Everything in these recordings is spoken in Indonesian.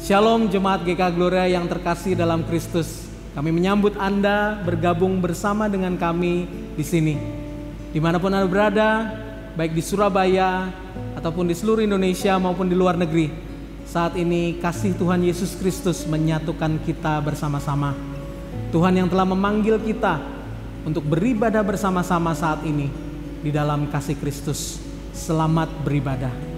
Shalom jemaat GK Gloria yang terkasih dalam Kristus. Kami menyambut Anda bergabung bersama dengan kami di sini. Dimanapun Anda berada, baik di Surabaya ataupun di seluruh Indonesia maupun di luar negeri. Saat ini kasih Tuhan Yesus Kristus menyatukan kita bersama-sama. Tuhan yang telah memanggil kita untuk beribadah bersama-sama saat ini di dalam kasih Kristus. Selamat beribadah.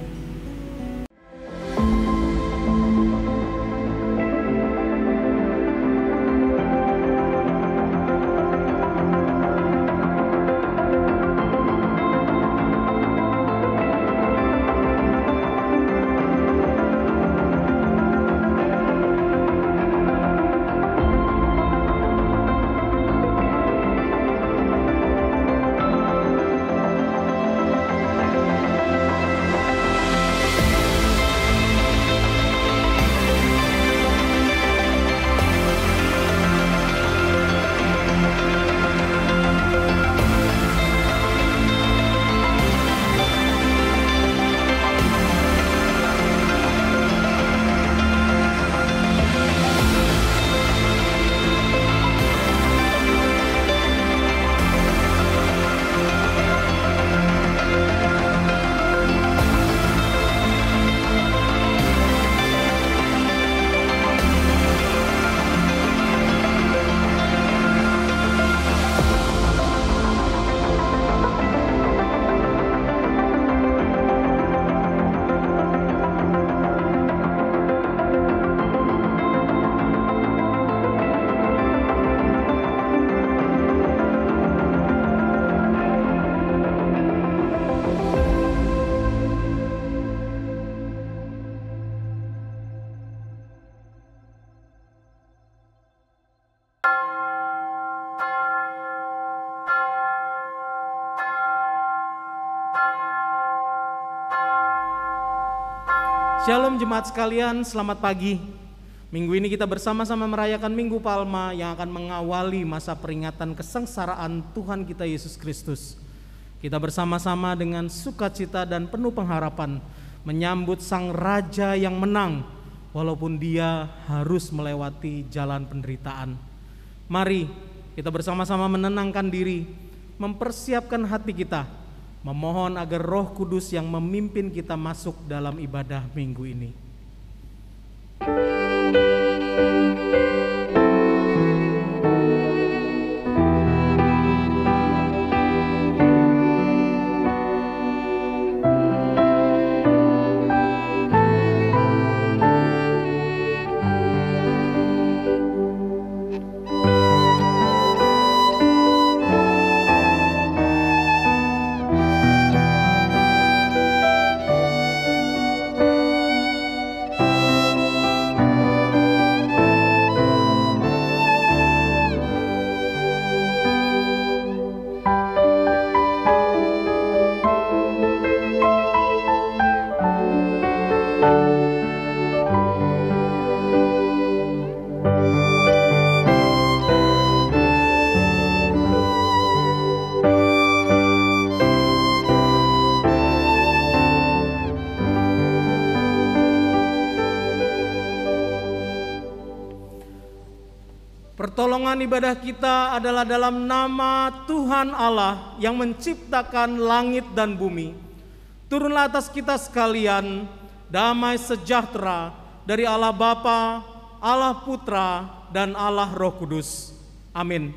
Shalom jemaat sekalian, selamat pagi. Minggu ini kita bersama-sama merayakan Minggu Palma yang akan mengawali masa peringatan kesengsaraan Tuhan kita Yesus Kristus. Kita bersama-sama dengan sukacita dan penuh pengharapan menyambut Sang Raja yang menang walaupun dia harus melewati jalan penderitaan. Mari kita bersama-sama menenangkan diri, mempersiapkan hati kita, memohon agar Roh Kudus yang memimpin kita masuk dalam ibadah minggu ini. Pertolongan ibadah kita adalah dalam nama Tuhan Allah yang menciptakan langit dan bumi. Turunlah atas kita sekalian damai sejahtera dari Allah Bapa, Allah Putra, dan Allah Roh Kudus. Amin.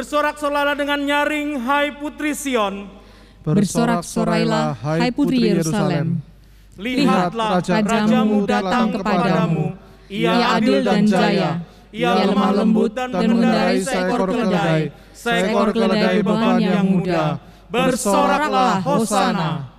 Bersorak-sorailah dengan nyaring, hai putri Sion. Bersorak-sorailah, hai putri Yerusalem. Lihatlah, Rajamu datang kepadamu. Ia adil dan jaya. Ia lemah lembut dan mengendarai seekor keledai. Seekor keledai beban yang muda. Bersoraklah Hosana.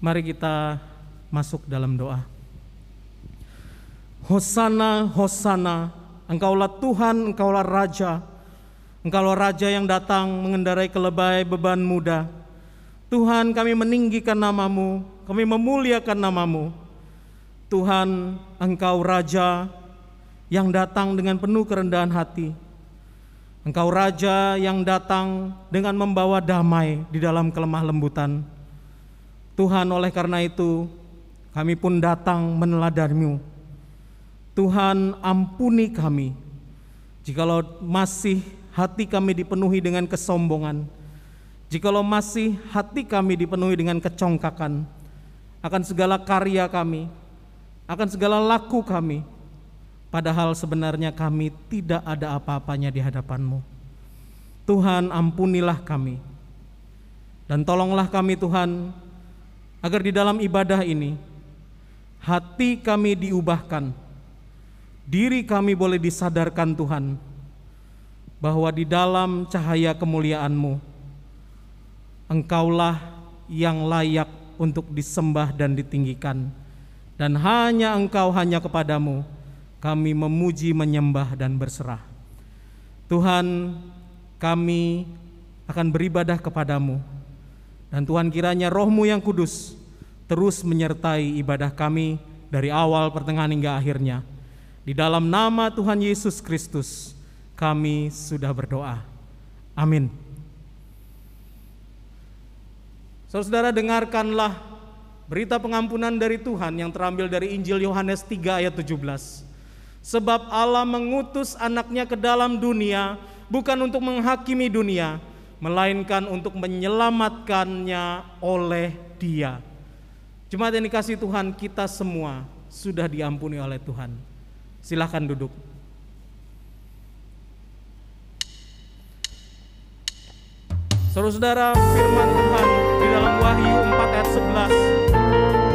Mari kita masuk dalam doa. Hosana, Hosana, Engkaulah Tuhan, Engkaulah Raja. Engkaulah Raja yang datang mengendarai keledai beban muda. Tuhan, kami meninggikan nama-Mu, kami memuliakan nama-Mu. Tuhan, Engkau Raja yang datang dengan penuh kerendahan hati. Engkau Raja yang datang dengan membawa damai di dalam kelemah lembutan. Tuhan, oleh karena itu kami pun datang meneladani-Mu. Tuhan, ampuni kami jikalau masih hati kami dipenuhi dengan kesombongan, jikalau masih hati kami dipenuhi dengan kecongkakan akan segala karya kami, akan segala laku kami, padahal sebenarnya kami tidak ada apa-apanya di hadapan-Mu. Tuhan, ampunilah kami dan tolonglah kami Tuhan, agar di dalam ibadah ini hati kami diubahkan, diri kami boleh disadarkan Tuhan, bahwa di dalam cahaya kemuliaan-Mu, Engkaulah yang layak untuk disembah dan ditinggikan, dan hanya Engkau, hanya kepadamu kami memuji, menyembah, dan berserah. Tuhan, kami akan beribadah kepadamu, dan Tuhan kiranya Roh-Mu yang kudus terus menyertai ibadah kami dari awal, pertengahan, hingga akhirnya. Di dalam nama Tuhan Yesus Kristus kami sudah berdoa. Amin. Saudara, dengarkanlah berita pengampunan dari Tuhan yang terambil dari Injil Yohanes 3 ayat 17. Sebab Allah mengutus anaknya ke dalam dunia bukan untuk menghakimi dunia, melainkan untuk menyelamatkannya oleh Dia. Jemaat yang dikasihi Tuhan, kita semua sudah diampuni oleh Tuhan. Silakan duduk. Saudara-saudara, firman Tuhan di dalam Wahyu 4 ayat 11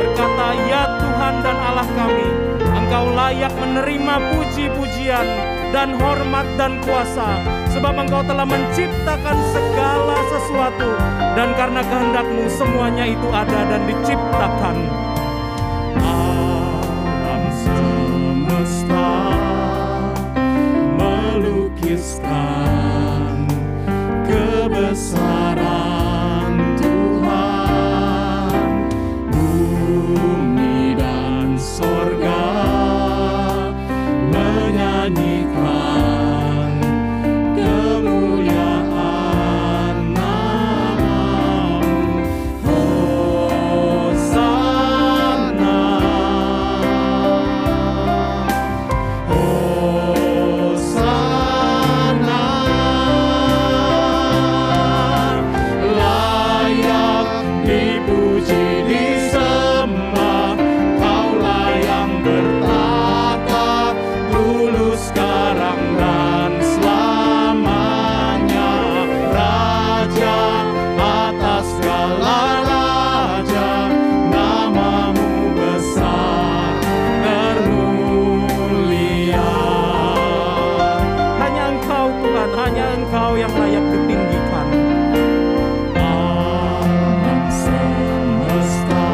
berkata, "Ya Tuhan dan Allah kami, Engkau layak menerima puji-pujian dan hormat dan kuasa, sebab Engkau telah menciptakan segala sesuatu, dan karena kehendak-Mu semuanya itu ada dan diciptakan." Alam semesta melukiskan kebesaran Engkau yang layak ditinggikan. Alam semesta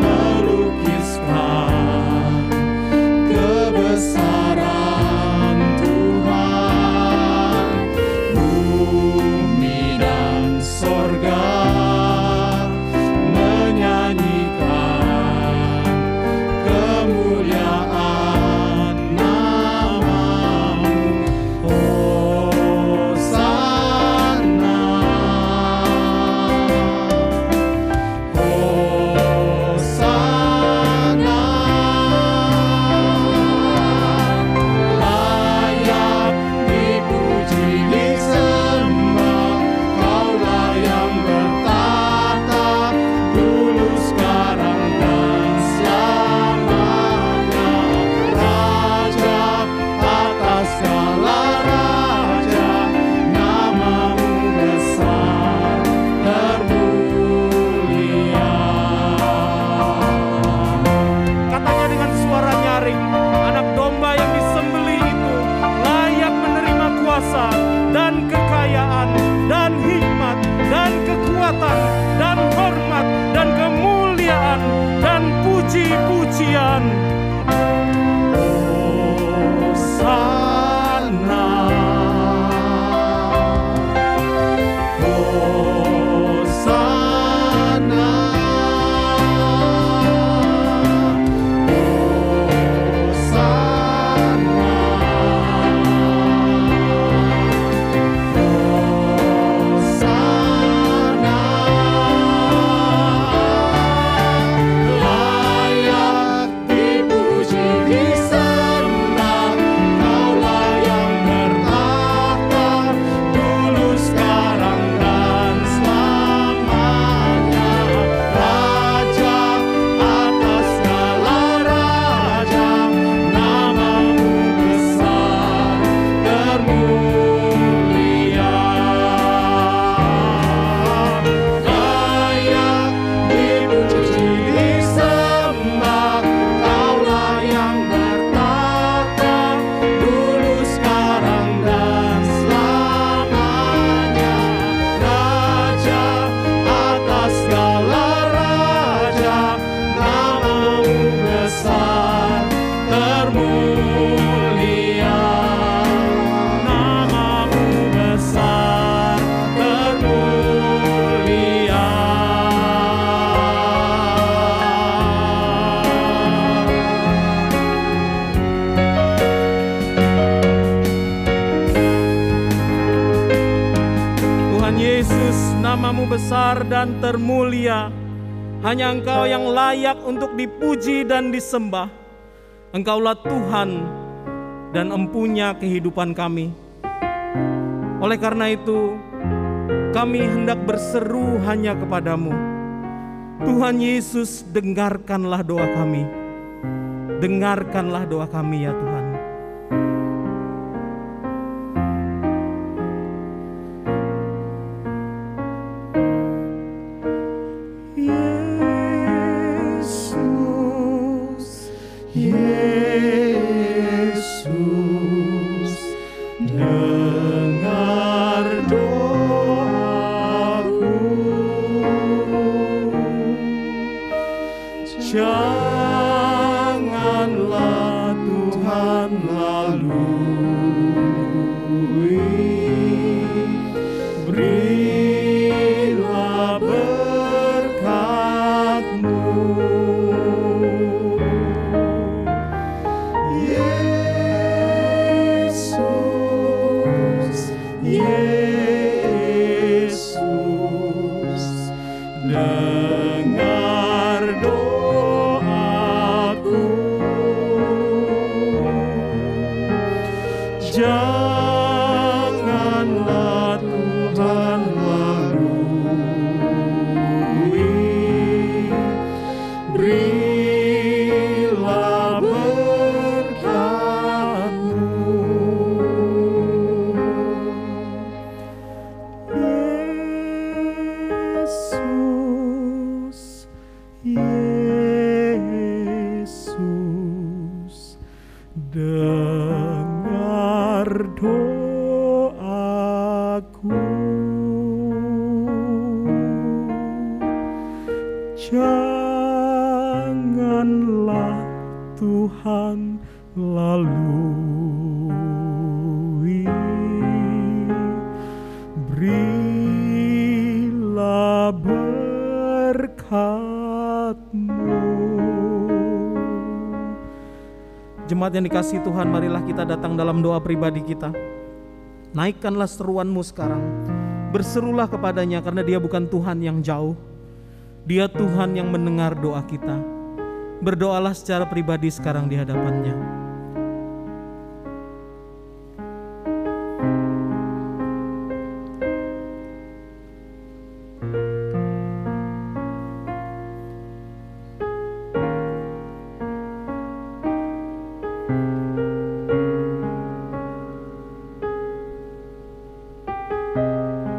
melukiskan kebesaran Tuhan. Bumi dan sorga menyanyikan kemuliaan nama-Mu. Hosana, Hosana, layak dipuji disembah, Kaulah yang bertahta dulu sekarang dan selamanya. Raja atas segala raja, nama-Mu besar termulia. Katanya dengan suara nyaring, anak domba yang disembelih itu layak menerima kuasa dan kekayaan dan hikmat dan kekuatan dan hormat dan kemuliaan dan puji-pujian. Hosana, Hosana, Hosana, layak dipuji disembah, Kaulah yang bertahta dulu sekarang dan selamanya. Raja atas segala raja, nama-Mu besar termulia. Layak dipuji disembah, Kaulah yang bertahta dulu sekarang dan selamanya. Raja atas segala raja, nama-Mu besar termulia. Nama-Mu besar termulia. Tuhan Yesus, nama-Mu besar dan termulia. Hanya Engkau yang layak untuk dipuji dan disembah. Engkaulah Tuhan dan empunya kehidupan kami. Oleh karena itu, kami hendak berseru hanya kepadamu. Tuhan Yesus, dengarkanlah doa kami. Dengarkanlah doa kami ya Tuhan. Yesus, Yesus, dengar doaku. Janganlah Tuhan lalui, berilah berkat-Mu. Yesus, Yesus, dengar doaku. Janganlah Tuhan lalui, berilah berkat-Mu. Yesus, Yesus, dengar doaku. Tuhan lalui. Berilah berkat-Mu. Jemaat yang dikasihi Tuhan, marilah kita datang dalam doa pribadi kita. Naikkanlah seruan-Mu sekarang. Berserulah kepadanya karena Dia bukan Tuhan yang jauh. Dia Tuhan yang mendengar doa kita. Berdoalah secara pribadi sekarang di hadapan-Nya.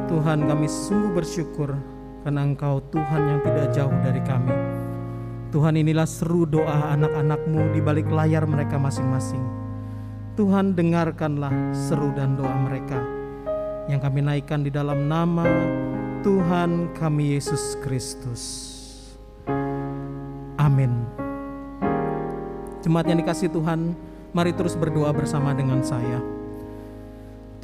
Tuhan, kami sungguh bersyukur karena Engkau Tuhan yang tidak jauh dari kami. Tuhan, inilah seru doa anak-anak-Mu di balik layar mereka masing-masing. Tuhan, dengarkanlah seru dan doa mereka yang kami naikkan di dalam nama Tuhan kami Yesus Kristus. Amin. Jemaat yang dikasihi Tuhan, mari terus berdoa bersama dengan saya.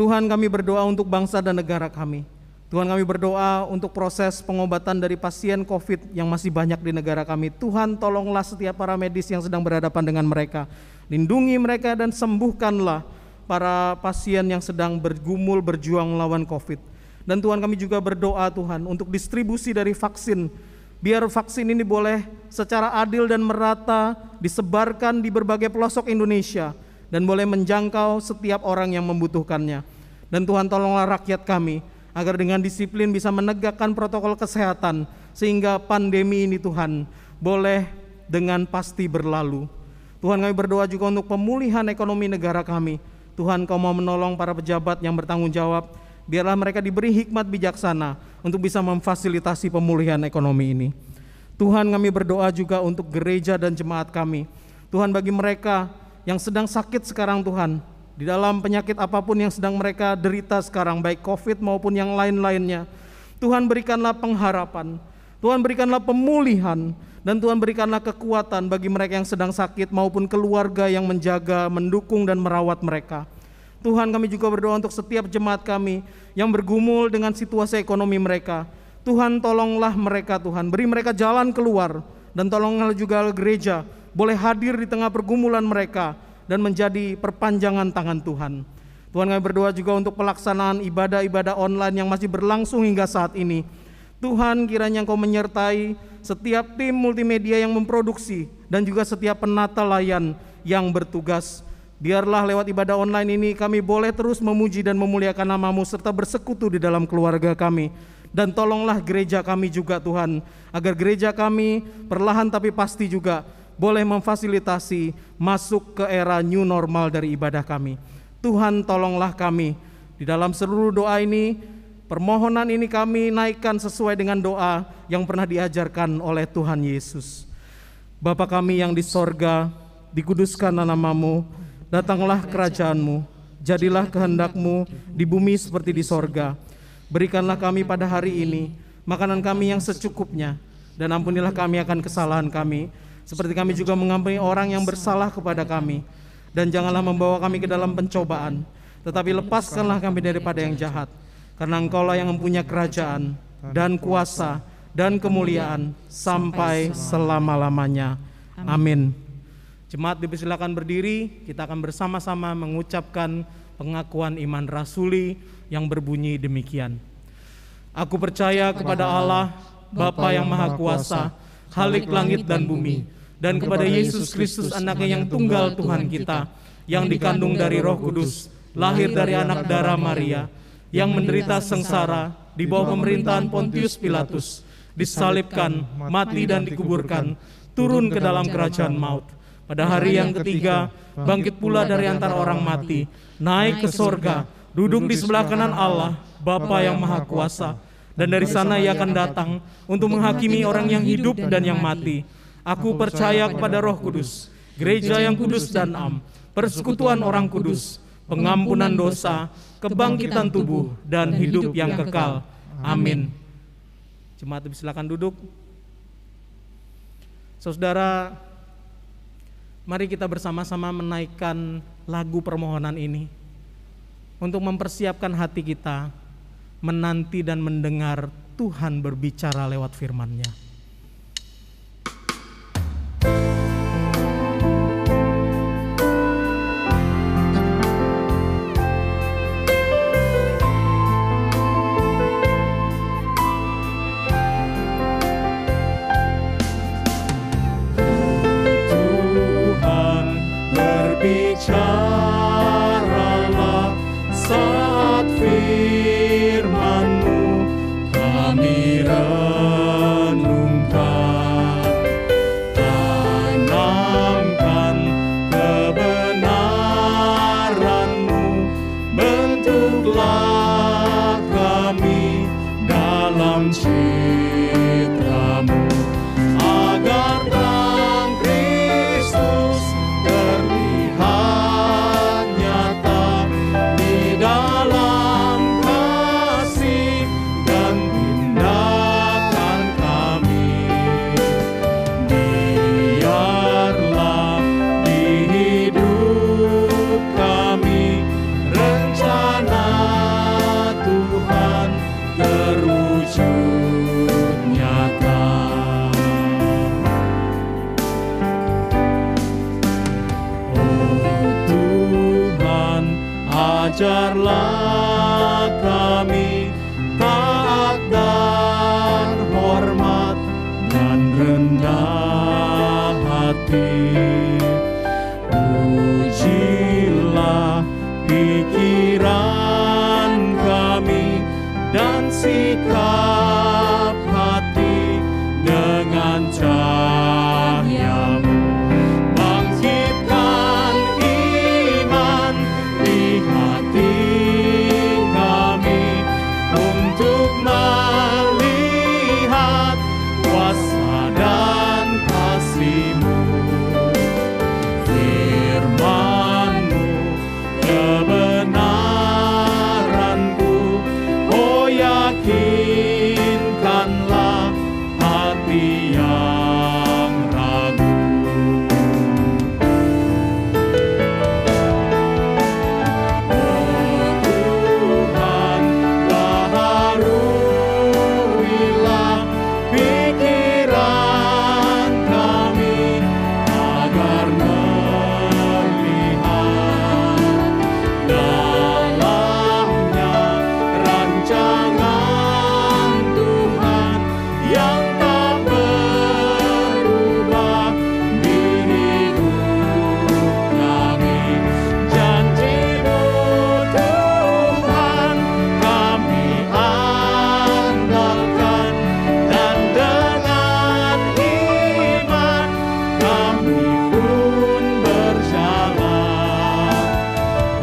Tuhan, kami berdoa untuk bangsa dan negara kami. Tuhan, kami berdoa untuk proses pengobatan dari pasien COVID yang masih banyak di negara kami. Tuhan, tolonglah setiap para medis yang sedang berhadapan dengan mereka. Lindungi mereka dan sembuhkanlah para pasien yang sedang bergumul berjuang melawan COVID. Dan Tuhan, kami juga berdoa Tuhan untuk distribusi dari vaksin. Biar vaksin ini boleh secara adil dan merata disebarkan di berbagai pelosok Indonesia dan boleh menjangkau setiap orang yang membutuhkannya. Dan Tuhan, tolonglah rakyat kami agar dengan disiplin bisa menegakkan protokol kesehatan sehingga pandemi ini Tuhan boleh dengan pasti berlalu. Tuhan, kami berdoa juga untuk pemulihan ekonomi negara kami. Tuhan, Kau mau menolong para pejabat yang bertanggung jawab. Biarlah mereka diberi hikmat bijaksana untuk bisa memfasilitasi pemulihan ekonomi ini. Tuhan, kami berdoa juga untuk gereja dan jemaat kami. Tuhan, bagi mereka yang sedang sakit sekarang Tuhan, di dalam penyakit apapun yang sedang mereka derita sekarang, baik COVID maupun yang lain-lainnya, Tuhan berikanlah pengharapan, Tuhan berikanlah pemulihan, dan Tuhan berikanlah kekuatan bagi mereka yang sedang sakit maupun keluarga yang menjaga, mendukung dan merawat mereka. Tuhan, kami juga berdoa untuk setiap jemaat kami yang bergumul dengan situasi ekonomi mereka. Tuhan, tolonglah mereka Tuhan, beri mereka jalan keluar, dan tolonglah juga gereja boleh hadir di tengah pergumulan mereka dan menjadi perpanjangan tangan Tuhan. Tuhan, kami berdoa juga untuk pelaksanaan ibadah-ibadah online yang masih berlangsung hingga saat ini. Tuhan, kiranya Engkau menyertai setiap tim multimedia yang memproduksi dan juga setiap penata layan yang bertugas. Biarlah lewat ibadah online ini kami boleh terus memuji dan memuliakan nama-Mu serta bersekutu di dalam keluarga kami. Dan tolonglah gereja kami juga Tuhan, agar gereja kami perlahan tapi pasti juga boleh memfasilitasi masuk ke era new normal dari ibadah kami. Tuhan, tolonglah kami di dalam seluruh doa ini. Permohonan ini kami naikkan sesuai dengan doa yang pernah diajarkan oleh Tuhan Yesus. Bapa kami yang di sorga, dikuduskanlah nama-Mu, datanglah kerajaan-Mu, jadilah kehendak-Mu di bumi seperti di sorga. Berikanlah kami pada hari ini makanan kami yang secukupnya, dan ampunilah kami akan kesalahan kami, seperti kami juga mengampuni orang yang bersalah kepada kami. Dan janganlah membawa kami ke dalam pencobaan, tetapi lepaskanlah kami daripada yang jahat. Karena Engkau-lah yang mempunyai kerajaan dan kuasa dan kemuliaan sampai selama-lamanya. Amin. Jemaat dipersilakan berdiri, kita akan bersama-sama mengucapkan pengakuan iman rasuli yang berbunyi demikian. Aku percaya kepada Allah, Bapa yang Maha Kuasa, Khalik langit dan bumi, dan kepada Yesus Kristus anaknya yang tunggal Tuhan kita, yang dikandung dari Roh Kudus, lahir dari anak darah Maria, yang menderita sengsara di bawah pemerintahan Pontius Pilatus, disalibkan, mati dan dikuburkan, turun ke dalam kerajaan maut. Pada hari yang ketiga, bangkit pula dari antara orang mati, naik ke sorga, duduk di sebelah kanan Allah, Bapa yang Maha Kuasa, dan dari sana Ia akan datang untuk menghakimi orang yang hidup dan yang mati. Aku percaya kepada Roh Kudus, gereja yang kudus dan am, persekutuan orang kudus, pengampunan dosa, kebangkitan tubuh, dan hidup yang kekal. Amin. Jemaat silakan duduk. Saudara, Mari kita bersama-sama menaikkan lagu permohonan ini untuk mempersiapkan hati kita menanti dan mendengar Tuhan berbicara lewat firman-Nya. Bicaralah saat firman-Mu kami renungkan, tanamkan kebenaran-Mu, bentuklah kami dalam citra-Mu, agar terang Kristus terlihat nyata di dalam kasih dan tindakan kami. Biarlah di hidup kami rencana Tuhan terwujud nyata. Ajarlah kami taat dan hormat dan rendah hati. Ujilah pikiran kami dan sikap hati dengan cahaya-Mu. Bangkitkan iman di hati kami untuk melihat kuasa dan kasih-Mu. Firman-Mu kebenaran-Ku, oh yakinkanlah hati yang ragu. Tuhan, baharuilah pikiran kami agar melihat dalamnya rancangan Tuhan yang tak berubah di hidup kami. Janji-Mu Tuhan kami andalkan, dan dengan iman kami pun berjalan.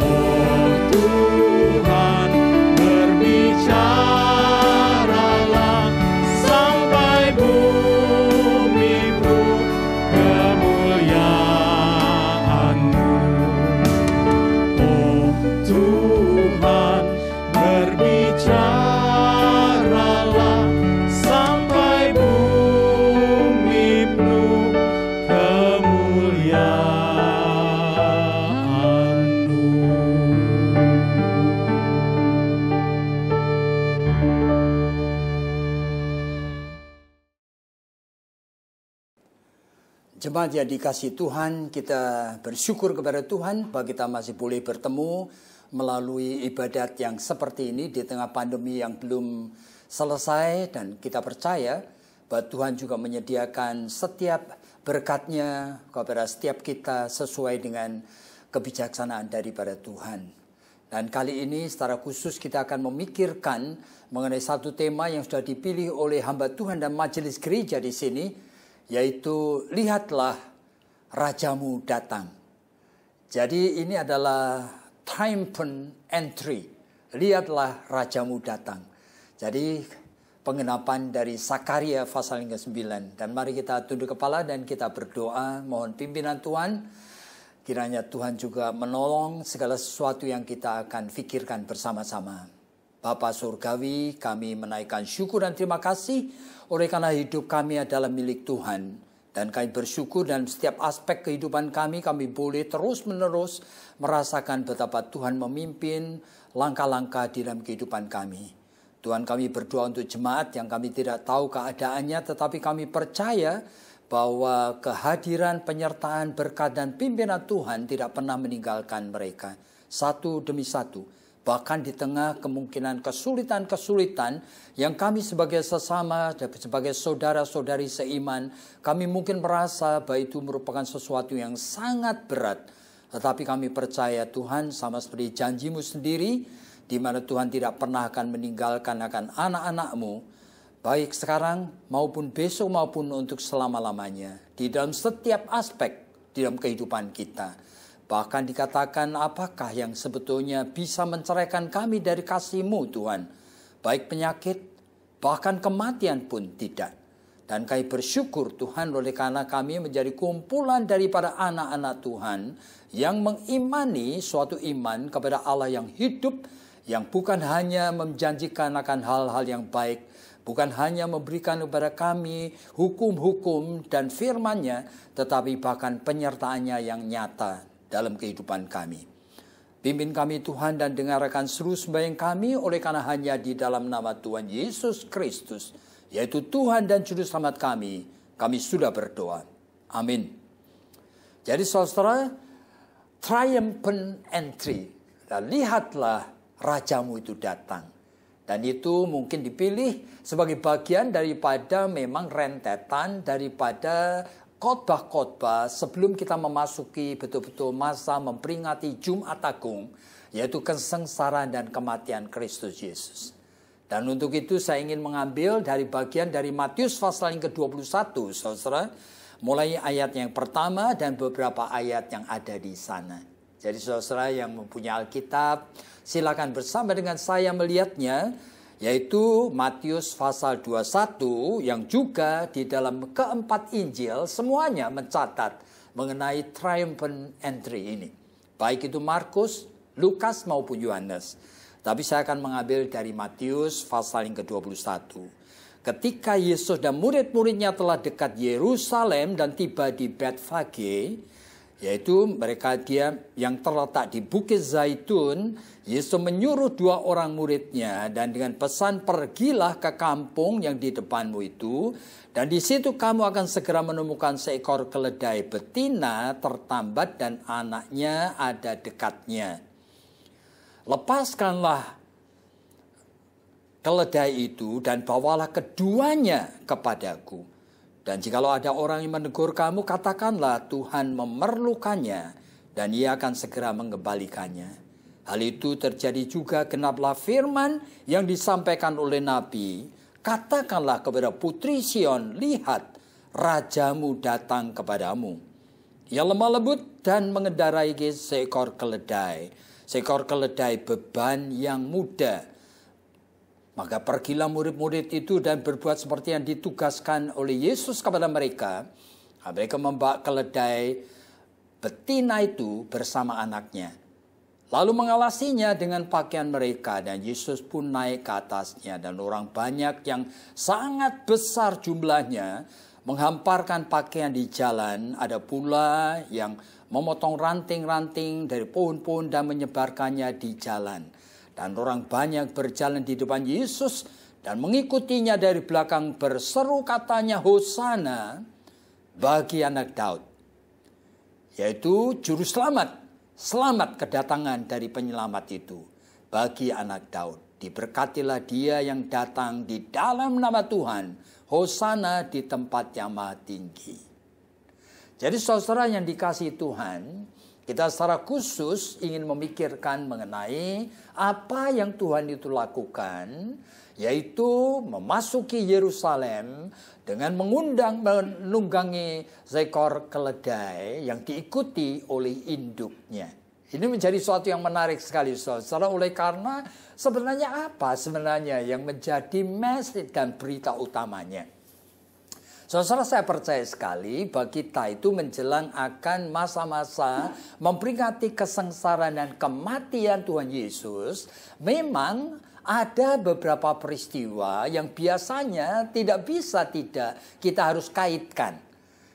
Oh Tuhan, berbicaralah sampai bumi penuh kemuliaan-Mu. Oh Tuhan, berbicaralah sampai bumi penuh kemuliaan-Mu. Jemaat yang dikasihi Tuhan, kita bersyukur kepada Tuhan bahwa kita masih boleh bertemu melalui ibadat yang seperti ini di tengah pandemi yang belum selesai, dan kita percaya bahwa Tuhan juga menyediakan setiap berkat-Nya kepada setiap kita sesuai dengan kebijaksanaan daripada Tuhan. Dan kali ini secara khusus kita akan memikirkan mengenai satu tema yang sudah dipilih oleh hamba Tuhan dan majelis gereja di sini, yaitu lihatlah Rajamu datang. Jadi ini adalah triumphant entry. Lihatlah Rajamu datang. Jadi pengenapan dari Sakaria pasal yang ke-9. Dan mari kita tunduk kepala dan kita berdoa mohon pimpinan Tuhan. Kiranya Tuhan juga menolong segala sesuatu yang kita akan fikirkan bersama-sama. Bapa Surgawi, kami menaikkan syukur dan terima kasih oleh karena hidup kami adalah milik Tuhan. Dan kami bersyukur dalam setiap aspek kehidupan kami boleh terus-menerus merasakan betapa Tuhan memimpin langkah-langkah di dalam kehidupan kami. Tuhan, kami berdoa untuk jemaat yang kami tidak tahu keadaannya, tetapi kami percaya bahwa kehadiran, penyertaan, berkat, dan pimpinan Tuhan tidak pernah meninggalkan mereka. Satu demi satu. Bahkan di tengah kemungkinan kesulitan-kesulitan yang kami sebagai sesama, sebagai saudara-saudari seiman, kami mungkin merasa bahwa itu merupakan sesuatu yang sangat berat. Tetapi kami percaya Tuhan, sama seperti janji-Mu sendiri, di mana Tuhan tidak pernah akan meninggalkan akan anak-anak-Mu, baik sekarang maupun besok maupun untuk selama-lamanya, di dalam setiap aspek di dalam kehidupan kita. Bahkan dikatakan, apakah yang sebetulnya bisa menceraikan kami dari kasih-Mu Tuhan? Baik penyakit, bahkan kematian pun tidak. Dan kami bersyukur Tuhan oleh karena kami menjadi kumpulan daripada anak-anak Tuhan yang mengimani suatu iman kepada Allah yang hidup, yang bukan hanya menjanjikan akan hal-hal yang baik, bukan hanya memberikan kepada kami hukum-hukum dan firman-Nya, tetapi bahkan penyertaannya yang nyata dalam kehidupan kami. Pimpin kami Tuhan dan dengarkan seluruh sembahyang kami oleh karena hanya di dalam nama Tuhan Yesus Kristus, yaitu Tuhan dan Juru Selamat kami sudah berdoa. Amin. Jadi saudara, triumphant entry. Dan lihatlah Rajamu itu datang. Dan itu mungkin dipilih sebagai bagian daripada memang rentetan daripada khotbah-khotbah sebelum kita memasuki betul-betul masa memperingati Jumat Agung, yaitu kesengsaraan dan kematian Kristus Yesus. Dan untuk itu saya ingin mengambil dari bagian dari Matius pasal yang ke-21, saudara, mulai ayat yang pertama dan beberapa ayat yang ada di sana. Jadi saudara yang mempunyai Alkitab, silakan bersama dengan saya melihatnya, yaitu Matius pasal 21 yang juga di dalam keempat Injil semuanya mencatat mengenai triumphant entry ini. Baik itu Markus, Lukas maupun Yohanes. Tapi saya akan mengambil dari Matius pasal yang ke-21. Ketika Yesus dan murid-muridnya telah dekat Yerusalem dan tiba di Betfage, yaitu mereka dia yang terletak di Bukit Zaitun, Yesus menyuruh 2 orang muridnya dan dengan pesan, pergilah ke kampung yang di depanmu itu, dan di situ kamu akan segera menemukan seekor keledai betina tertambat dan anaknya ada dekatnya. Lepaskanlah keledai itu dan bawalah keduanya kepadaku. Dan jikalau ada orang yang menegur kamu, katakanlah Tuhan memerlukannya dan ia akan segera mengembalikannya. Hal itu terjadi juga genaplah firman yang disampaikan oleh Nabi. Katakanlah kepada putri Sion, lihat rajamu datang kepadamu. Ia lemah lembut dan mengendarai seekor keledai. Seekor keledai beban yang muda. Maka pergilah murid-murid itu dan berbuat seperti yang ditugaskan oleh Yesus kepada mereka. Mereka membawa keledai betina itu bersama anaknya. Lalu mengalasinya dengan pakaian mereka dan Yesus pun naik ke atasnya. Dan orang banyak yang sangat besar jumlahnya menghamparkan pakaian di jalan. Ada pula yang memotong ranting-ranting dari pohon-pohon dan menyebarkannya di jalan. Dan orang banyak berjalan di depan Yesus dan mengikutinya dari belakang berseru katanya, Hosana bagi anak Daud. Yaitu juru selamat. Selamat kedatangan dari penyelamat itu bagi anak Daud. Diberkatilah dia yang datang di dalam nama Tuhan. Hosana di tempat yang maha tinggi. Jadi saudara yang dikasihi Tuhan, kita secara khusus ingin memikirkan mengenai apa yang Tuhan itu lakukan, yaitu memasuki Yerusalem dengan menunggangi seekor keledai yang diikuti oleh induknya. Ini menjadi sesuatu yang menarik sekali, saudara, oleh karena sebenarnya apa sebenarnya yang menjadi message dan berita utamanya. Saudara, saya percaya sekali bahwa kita itu menjelang akan masa-masa memperingati kesengsaraan dan kematian Tuhan Yesus. Memang ada beberapa peristiwa yang biasanya tidak bisa tidak kita harus kaitkan.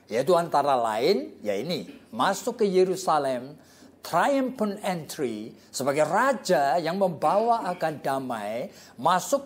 Yaitu antara lain, ya ini, masuk ke Yerusalem, triumphant entry, sebagai raja yang membawa akan damai, masuk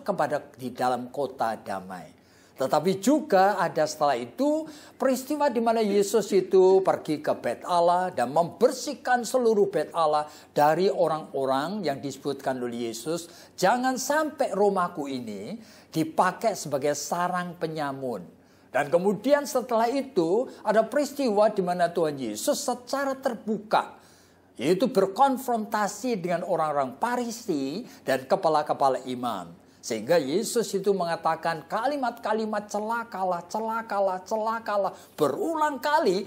di dalam kota damai. Tetapi juga ada setelah itu peristiwa di mana Yesus itu pergi ke Bait Allah dan membersihkan seluruh Bait Allah dari orang-orang yang disebutkan oleh Yesus. Jangan sampai rumahku ini dipakai sebagai sarang penyamun. Dan kemudian setelah itu ada peristiwa di mana Tuhan Yesus secara terbuka, yaitu berkonfrontasi dengan orang-orang Farisi dan kepala-kepala imam. Sehingga Yesus itu mengatakan kalimat-kalimat celakalah, celakalah, celakalah berulang kali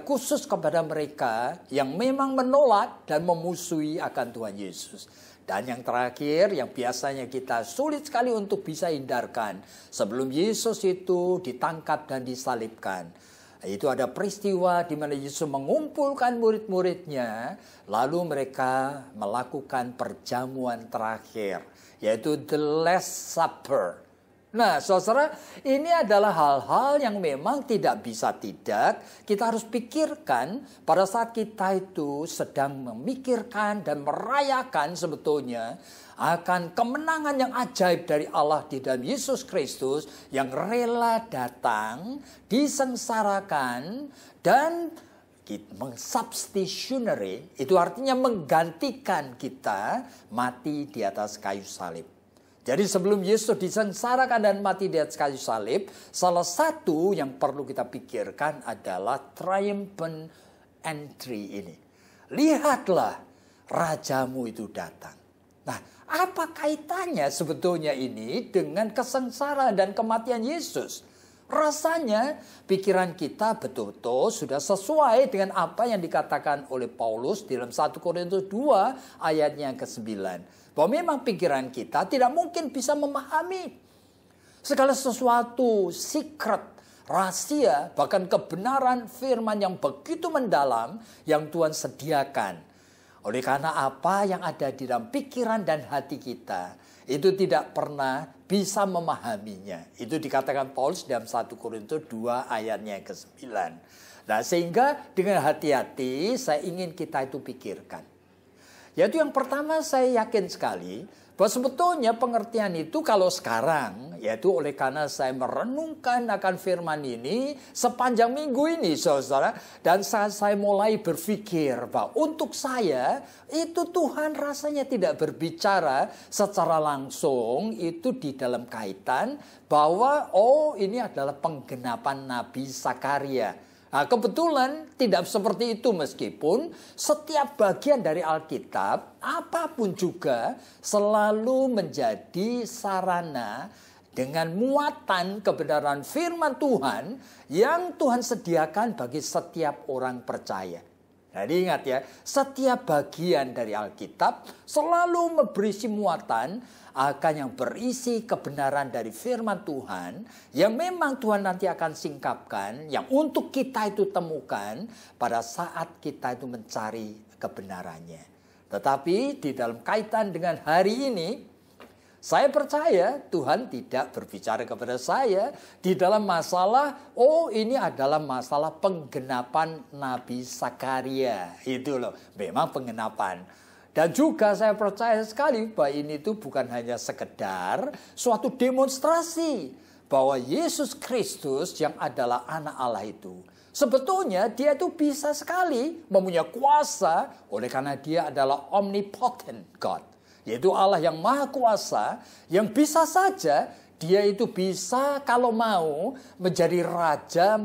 khusus kepada mereka yang memang menolak dan memusuhi akan Tuhan Yesus. Dan yang terakhir yang biasanya kita sulit sekali untuk bisa hindarkan sebelum Yesus itu ditangkap dan disalibkan. Itu ada peristiwa di mana Yesus mengumpulkan murid-muridnya, lalu mereka melakukan perjamuan terakhir, yaitu the Last Supper. Nah, saudara, ini adalah hal-hal yang memang tidak bisa tidak kita harus pikirkan pada saat kita itu sedang memikirkan dan merayakan sebetulnya akan kemenangan yang ajaib dari Allah di dalam Yesus Kristus yang rela datang, disengsarakan, dan substitutionary, itu artinya menggantikan kita mati di atas kayu salib. Jadi sebelum Yesus disengsarakan dan mati di atas kayu salib, salah satu yang perlu kita pikirkan adalah triumphant entry ini. Lihatlah rajamu itu datang. Nah, apa kaitannya sebetulnya ini dengan kesengsaraan dan kematian Yesus? Rasanya pikiran kita betul-betul sudah sesuai dengan apa yang dikatakan oleh Paulus dalam 1 Korintus 2 ayatnya yang ke-9. Bahwa memang pikiran kita tidak mungkin bisa memahami segala sesuatu, secret, rahasia, bahkan kebenaran firman yang begitu mendalam yang Tuhan sediakan. Oleh karena apa yang ada di dalam pikiran dan hati kita itu tidak pernah bisa memahaminya. Itu dikatakan Paulus dalam 1 Korintus 2 ayatnya ke-9. Nah, sehingga dengan hati-hati saya ingin kita itu pikirkan. Yaitu yang pertama, saya yakin sekali bahwa sebetulnya pengertian itu kalau sekarang, yaitu oleh karena saya merenungkan akan firman ini sepanjang minggu ini, saudara, dan saya mulai berpikir bahwa untuk saya itu Tuhan rasanya tidak berbicara secara langsung itu di dalam kaitan bahwa ini adalah penggenapan Nabi Zakaria. Nah, kebetulan tidak seperti itu, meskipun setiap bagian dari Alkitab apapun juga selalu menjadi sarana dengan muatan kebenaran firman Tuhan yang Tuhan sediakan bagi setiap orang percaya. Jadi ingat ya, setiap bagian dari Alkitab selalu berisi muatan akan yang berisi kebenaran dari firman Tuhan yang memang Tuhan nanti akan singkapkan, yang untuk kita itu temukan pada saat kita itu mencari kebenarannya. Tetapi di dalam kaitan dengan hari ini, saya percaya Tuhan tidak berbicara kepada saya di dalam masalah, ini adalah masalah penggenapan Nabi Zakaria. Itu loh, memang penggenapan. Dan juga saya percaya sekali bahwa ini tuh bukan hanya sekedar suatu demonstrasi bahwa Yesus Kristus yang adalah anak Allah itu. Sebetulnya dia itu bisa sekali mempunyai kuasa oleh karena dia adalah omnipotent God. Yaitu Allah yang maha kuasa yang bisa saja dia itu bisa kalau mau menjadi raja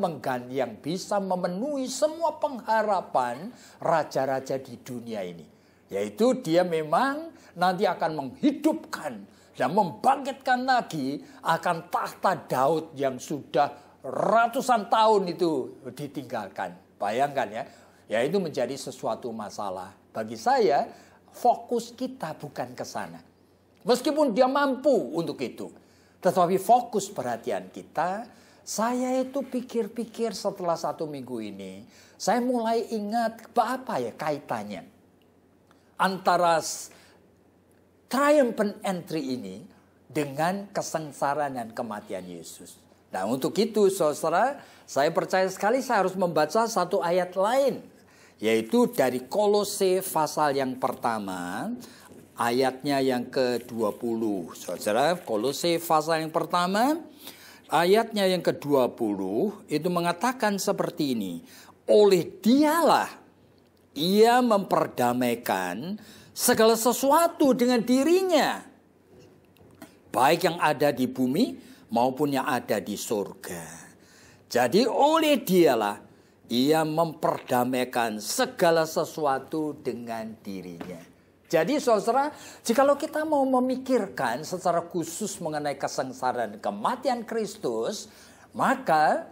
yang bisa memenuhi semua pengharapan raja-raja di dunia ini. Yaitu dia memang nanti akan menghidupkan dan membangkitkan lagi akan tahta Daud yang sudah ratusan tahun itu ditinggalkan. Bayangkan ya, itu menjadi sesuatu masalah. Bagi saya, fokus kita bukan ke sana. Meskipun dia mampu untuk itu. Tetapi fokus perhatian kita, saya itu pikir-pikir setelah 1 minggu ini, saya mulai ingat apa ya kaitannya antara triumphant entry ini dengan kesengsaraan dan kematian Yesus. Nah, untuk itu saudara, saya percaya sekali saya harus membaca satu ayat lain, yaitu dari Kolose pasal yang pertama, ayatnya yang ke-20. Saudara, Kolose pasal yang pertama, ayatnya yang ke-20 itu mengatakan seperti ini. Oleh Dialah Ia memperdamaikan segala sesuatu dengan dirinya, baik yang ada di bumi maupun yang ada di surga. Jadi oleh Dialah Ia memperdamaikan segala sesuatu dengan dirinya. Jadi saudara, jikalau kita mau memikirkan secara khusus mengenai kesengsaraan kematian Kristus, maka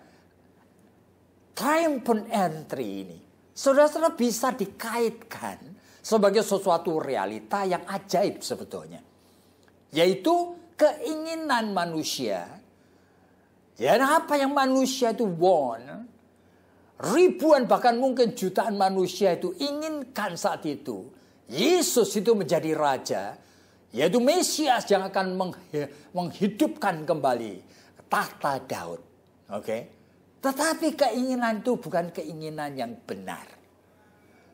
triumphant entry ini, saudara-saudara, bisa dikaitkan sebagai sesuatu realita yang ajaib sebetulnya. Yaitu keinginan manusia. Ya, apa yang manusia itu want, ribuan bahkan mungkin jutaan manusia itu inginkan saat itu. Yesus itu menjadi raja, yaitu Mesias yang akan menghidupkan kembali tahta Daud. Oke. Tetapi keinginan itu bukan keinginan yang benar.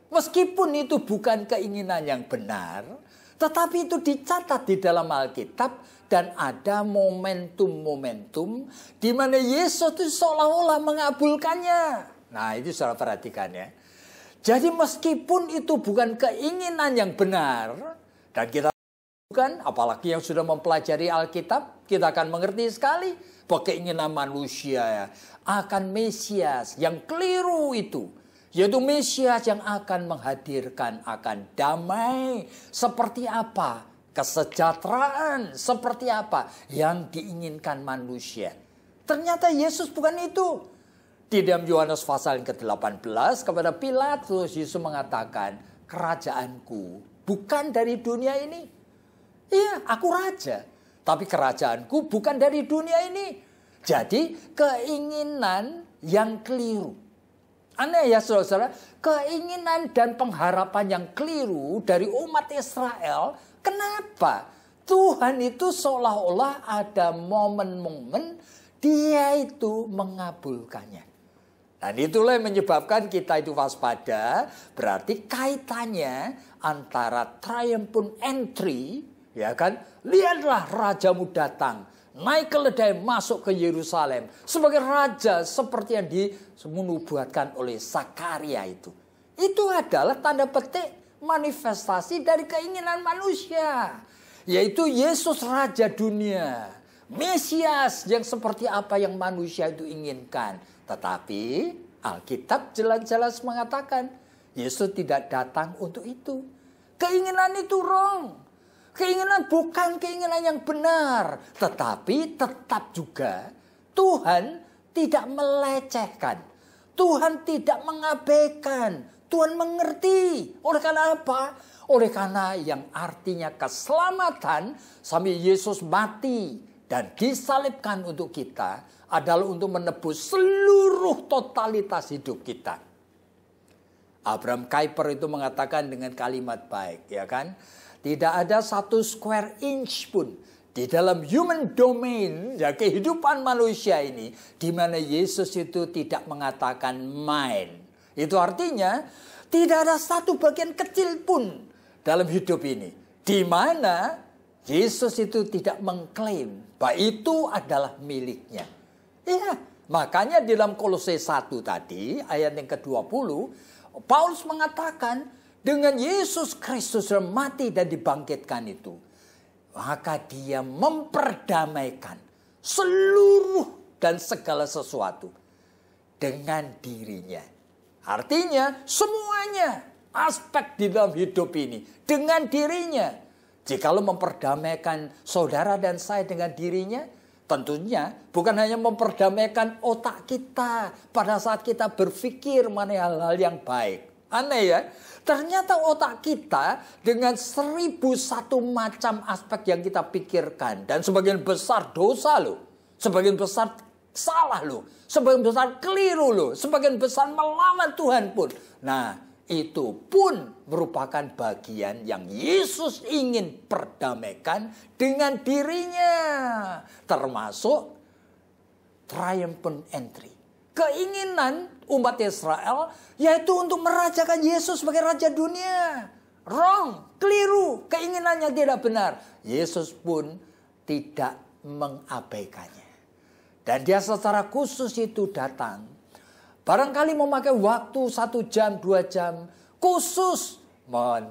Meskipun itu bukan keinginan yang benar, tetapi itu dicatat di dalam Alkitab dan ada momentum-momentum di mana Yesus itu seolah-olah mengabulkannya. Nah, itu saudara perhatikan ya. Jadi meskipun itu bukan keinginan yang benar, dan kita bukan, apalagi yang sudah mempelajari Alkitab, kita akan mengerti sekali bahwa keinginan manusia akan Mesias yang keliru itu, yaitu Mesias yang akan menghadirkan akan damai seperti apa, kesejahteraan seperti apa yang diinginkan manusia. Ternyata Yesus bukan itu. Di dalam Yohanes pasal yang ke-18 kepada Pilatus, Yesus mengatakan, kerajaanku bukan dari dunia ini. Iya, aku raja, tapi kerajaanku bukan dari dunia ini. Jadi keinginan yang keliru. Aneh ya saudara, keinginan dan pengharapan yang keliru dari umat Israel. Kenapa? Tuhan itu seolah-olah ada momen-momen Dia itu mengabulkannya. Dan itulah yang menyebabkan kita itu waspada. Berarti kaitannya antara triumphant entry, ya kan? Lihatlah rajamu datang, naik keledai masuk ke Yerusalem sebagai raja seperti yang dinubuatkan oleh Zakaria itu. Itu adalah tanda petik manifestasi dari keinginan manusia, yaitu Yesus raja dunia, Mesias yang seperti apa yang manusia itu inginkan. Tetapi Alkitab jelas-jelas mengatakan Yesus tidak datang untuk itu. Keinginan itu wrong. Keinginan bukan keinginan yang benar. Tetapi tetap juga Tuhan tidak melecehkan. Tuhan tidak mengabaikan. Tuhan mengerti. Oleh karena apa? Oleh karena yang artinya keselamatan sampai Yesus mati dan disalibkan untuk kita adalah untuk menebus seluruh totalitas hidup kita. Abraham Kuyper itu mengatakan dengan kalimat baik, ya kan? Tidak ada satu square inch pun di dalam human domain, ya kehidupan manusia ini, di mana Yesus itu tidak mengatakan mine. Itu artinya tidak ada satu bagian kecil pun dalam hidup ini di mana Yesus itu tidak mengklaim bahwa itu adalah miliknya. Iya, makanya di dalam Kolose 1 tadi, ayat yang ke-20, Paulus mengatakan, dengan Yesus Kristus yang mati dan dibangkitkan itu, maka Dia memperdamaikan seluruh dan segala sesuatu dengan dirinya. Artinya semuanya aspek di dalam hidup ini dengan dirinya. Jikalau memperdamaikan saudara dan saya dengan dirinya, tentunya bukan hanya memperdamaikan otak kita pada saat kita berpikir mengenai hal-hal yang baik. Aneh ya, ternyata otak kita dengan 1001 macam aspek yang kita pikirkan. Dan sebagian besar dosa loh, sebagian besar salah loh, sebagian besar keliru loh, sebagian besar melawan Tuhan pun. Nah, itu pun merupakan bagian yang Yesus ingin perdamaikan dengan dirinya. Termasuk triumphant entry. Keinginan umat Israel yaitu untuk merajakan Yesus sebagai Raja dunia. Wrong, keliru, keinginannya tidak benar. Yesus pun tidak mengabaikannya. Dan dia secara khusus itu datang. Barangkali memakai waktu 1 jam, 2 jam. Khusus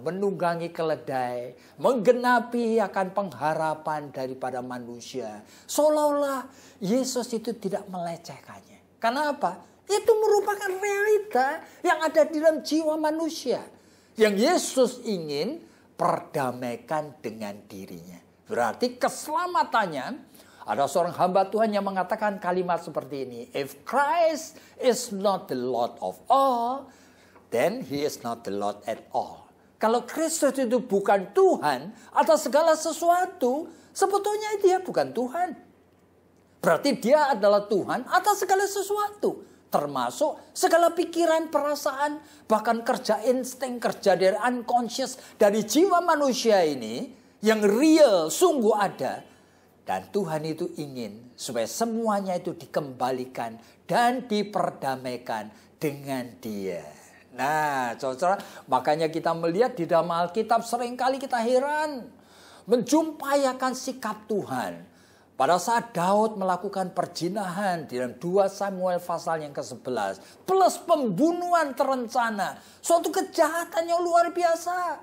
menunggangi keledai. Menggenapi akan pengharapan daripada manusia. Seolah-olah Yesus itu tidak melecehkannya. Karena apa? Itu merupakan realita yang ada di dalam jiwa manusia. Yang Yesus ingin perdamaikan dengan dirinya. Berarti keselamatannya. Ada seorang hamba Tuhan yang mengatakan kalimat seperti ini. If Christ is not the Lord of all, then he is not the Lord at all. Kalau Kristus itu bukan Tuhan atas segala sesuatu, sebetulnya dia bukan Tuhan. Berarti dia adalah Tuhan atas segala sesuatu. Termasuk segala pikiran, perasaan, bahkan kerja insting, kerja dari unconscious, dari jiwa manusia ini yang real, sungguh ada. Dan Tuhan itu ingin supaya semuanya itu dikembalikan dan diperdamaikan dengan Dia. Nah, saudara, makanya kita melihat di dalam Alkitab seringkali kita heran menjumpai akan sikap Tuhan. Pada saat Daud melakukan perzinahan di dalam 2 Samuel pasal yang ke-11. Plus pembunuhan terencana. Suatu kejahatan yang luar biasa.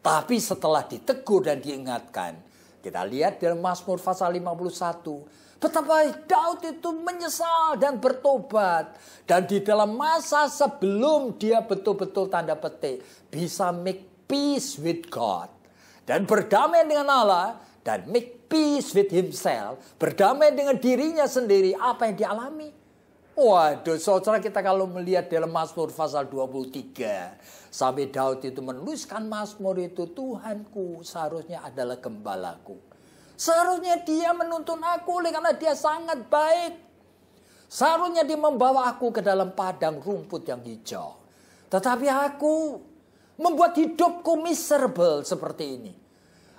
Tapi setelah ditegur dan diingatkan. Kita lihat dalam Mazmur pasal 51. Betapa Daud itu menyesal dan bertobat. Dan di dalam masa sebelum dia betul-betul tanda petik. Bisa make peace with God. Dan berdamai dengan Allah. Dan make peace with himself. Berdamai dengan dirinya sendiri. Apa yang dialami. Waduh, saudara, kita kalau melihat dalam Mazmur pasal 23. Sampai Daud itu menuliskan Mazmur itu. Tuhanku seharusnya adalah gembalaku. Seharusnya dia menuntun aku oleh karena dia sangat baik. Seharusnya dia membawa aku ke dalam padang rumput yang hijau. Tetapi aku membuat hidupku miserable seperti ini.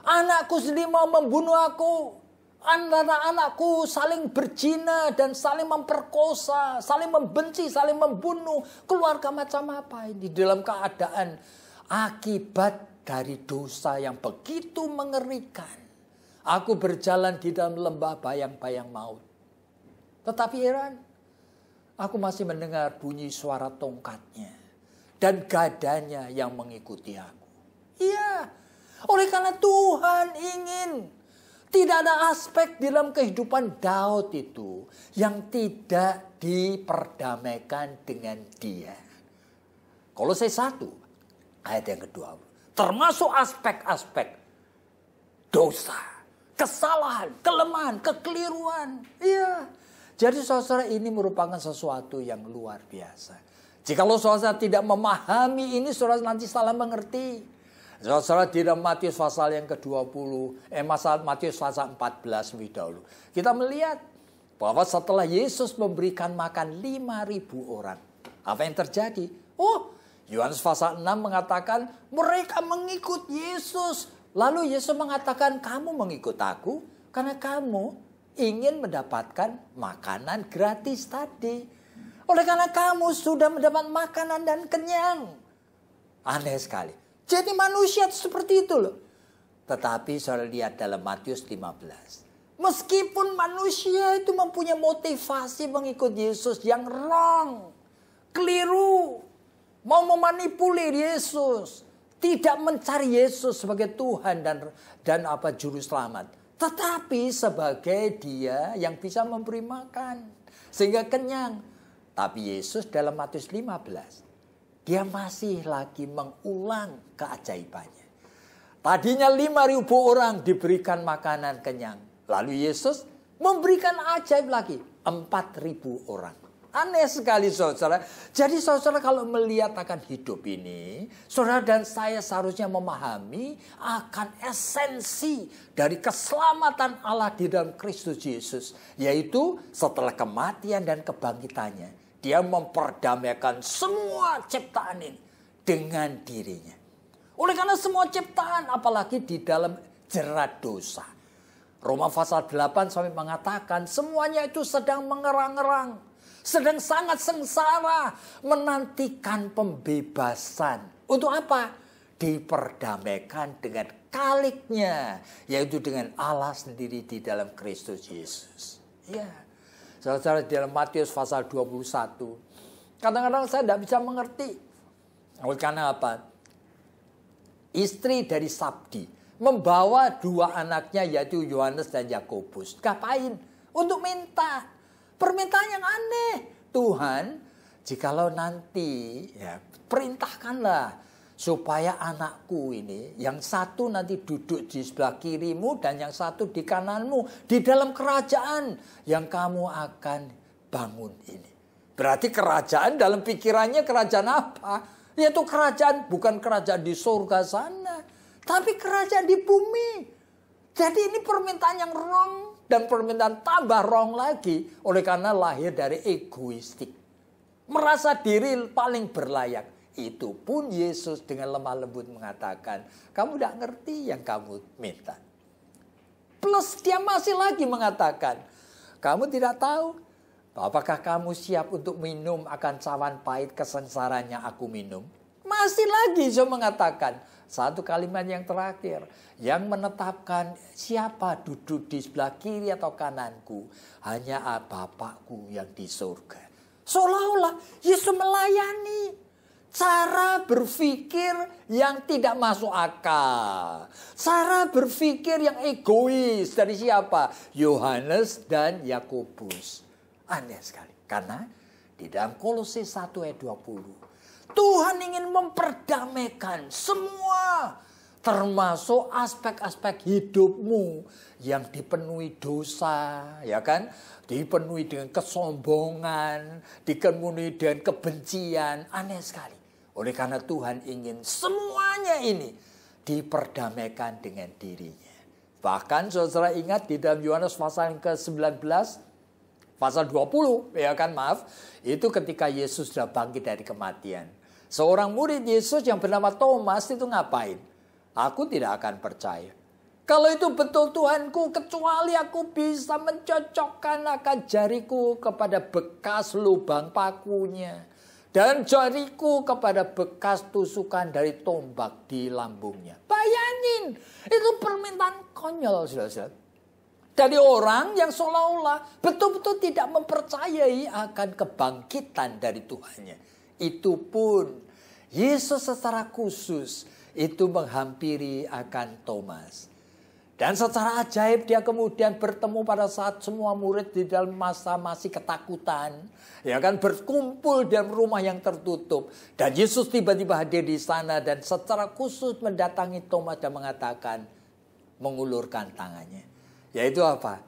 Anakku sendiri mau membunuh aku. Anak-anakku saling berzina dan saling memperkosa, saling membenci, saling membunuh. Keluarga macam apa ini dalam keadaan akibat dari dosa yang begitu mengerikan. Aku berjalan di dalam lembah bayang-bayang maut. Tetapi heran, aku masih mendengar bunyi suara tongkatnya dan gadanya yang mengikuti aku. Iya, oleh karena Tuhan ingin. Tidak ada aspek di dalam kehidupan Daud itu yang tidak diperdamaikan dengan dia. Kolose 1 ayat yang kedua. Termasuk aspek-aspek dosa, kesalahan, kelemahan, kekeliruan. Iya. Jadi saudara, ini merupakan sesuatu yang luar biasa. Jikalau saudara tidak memahami ini, saudara nanti salah mengerti. Saudara, di dalam Matius pasal yang ke-20, Matius pasal 14 lebih dahulu. Kita melihat bahwa setelah Yesus memberikan makan 5.000 orang. Apa yang terjadi? Yohanes pasal 6 mengatakan mereka mengikut Yesus. Lalu Yesus mengatakan, kamu mengikut aku karena kamu ingin mendapatkan makanan gratis tadi. Oleh karena kamu sudah mendapat makanan dan kenyang. Aneh sekali. Jadi manusia seperti itu loh. Tetapi saudara lihat dalam Matius 15. Meskipun manusia itu mempunyai motivasi mengikut Yesus yang wrong. Keliru. Mau memanipulir Yesus. Tidak mencari Yesus sebagai Tuhan dan juru selamat. Tetapi sebagai dia yang bisa memberi makan. Sehingga kenyang. Tapi Yesus dalam Matius 15. Dia masih lagi mengulang keajaibannya. Tadinya 5.000 orang diberikan makanan kenyang. Lalu Yesus memberikan ajaib lagi. 4.000 orang. Aneh sekali saudara. Jadi saudara kalau melihat akan hidup ini. Saudara dan saya seharusnya memahami akan esensi dari keselamatan Allah di dalam Kristus Yesus. Yaitu setelah kematian dan kebangkitannya. Dia memperdamaikan semua ciptaan ini dengan dirinya. Oleh karena semua ciptaan, apalagi di dalam jerat dosa. Roma pasal 8 sampai mengatakan semuanya itu sedang mengerang-erang, sedang sangat sengsara, menantikan pembebasan. Untuk apa? Diperdamaikan dengan Khaliknya, yaitu dengan Allah sendiri di dalam Kristus Yesus. Ya, saudara, di dalam Matius pasal 21, kadang-kadang saya tidak bisa mengerti. Oleh karena apa? Istri dari Sabdi membawa dua anaknya, yaitu Yohanes dan Yakobus. Ngapain? Untuk minta. Permintaan yang aneh. Tuhan, jikalau nanti, ya, perintahkanlah supaya anakku ini, yang satu nanti duduk di sebelah kirimu dan yang satu di kananmu, di dalam kerajaan yang kamu akan bangun ini. Berarti kerajaan dalam pikirannya kerajaan apa? Yaitu kerajaan, bukan kerajaan di surga sana, tapi kerajaan di bumi. Jadi ini permintaan yang wrong, dan permintaan tambah wrong lagi, oleh karena lahir dari egoistik. Merasa diri paling berlayak. Itu pun Yesus dengan lemah lembut mengatakan, kamu tidak ngerti yang kamu minta. Plus dia masih lagi mengatakan, kamu tidak tahu apakah kamu siap untuk minum akan cawan pahit kesengsaraan yang aku minum? Masih lagi saya mengatakan satu kalimat yang terakhir, yang menetapkan siapa duduk di sebelah kiri atau kananku hanya Bapakku yang di surga. Seolah-olah Yesus melayani cara berpikir yang tidak masuk akal, cara berpikir yang egois dari siapa? Yohanes dan Yakobus. Aneh sekali. Karena di dalam Kolose 1 ayat 20. Tuhan ingin memperdamaikan semua. Termasuk aspek-aspek hidupmu yang dipenuhi dosa. Ya kan? Dipenuhi dengan kesombongan. Dipenuhi dengan kebencian. Aneh sekali. Oleh karena Tuhan ingin semuanya ini diperdamaikan dengan dirinya. Bahkan saudara ingat di dalam Yohanes pasal yang ke-19. Pasal 20, ya kan, maaf. Itu ketika Yesus sudah bangkit dari kematian. Seorang murid Yesus yang bernama Thomas itu ngapain? Aku tidak akan percaya. Kalau itu betul Tuhanku, kecuali aku bisa mencocokkan akan jariku kepada bekas lubang pakunya. Dan jariku kepada bekas tusukan dari tombak di lambungnya. Bayangin, itu permintaan konyol, saudara-saudara. Dari orang yang seolah-olah betul-betul tidak mempercayai akan kebangkitan dari Tuhannya. Itu pun Yesus secara khusus itu menghampiri akan Thomas. Dan secara ajaib dia kemudian bertemu pada saat semua murid di dalam masa masih ketakutan. Ya kan, berkumpul dalam rumah yang tertutup. Dan Yesus tiba-tiba hadir di sana dan secara khusus mendatangi Thomas dan mengatakan, mengulurkan tangannya. Yaitu apa?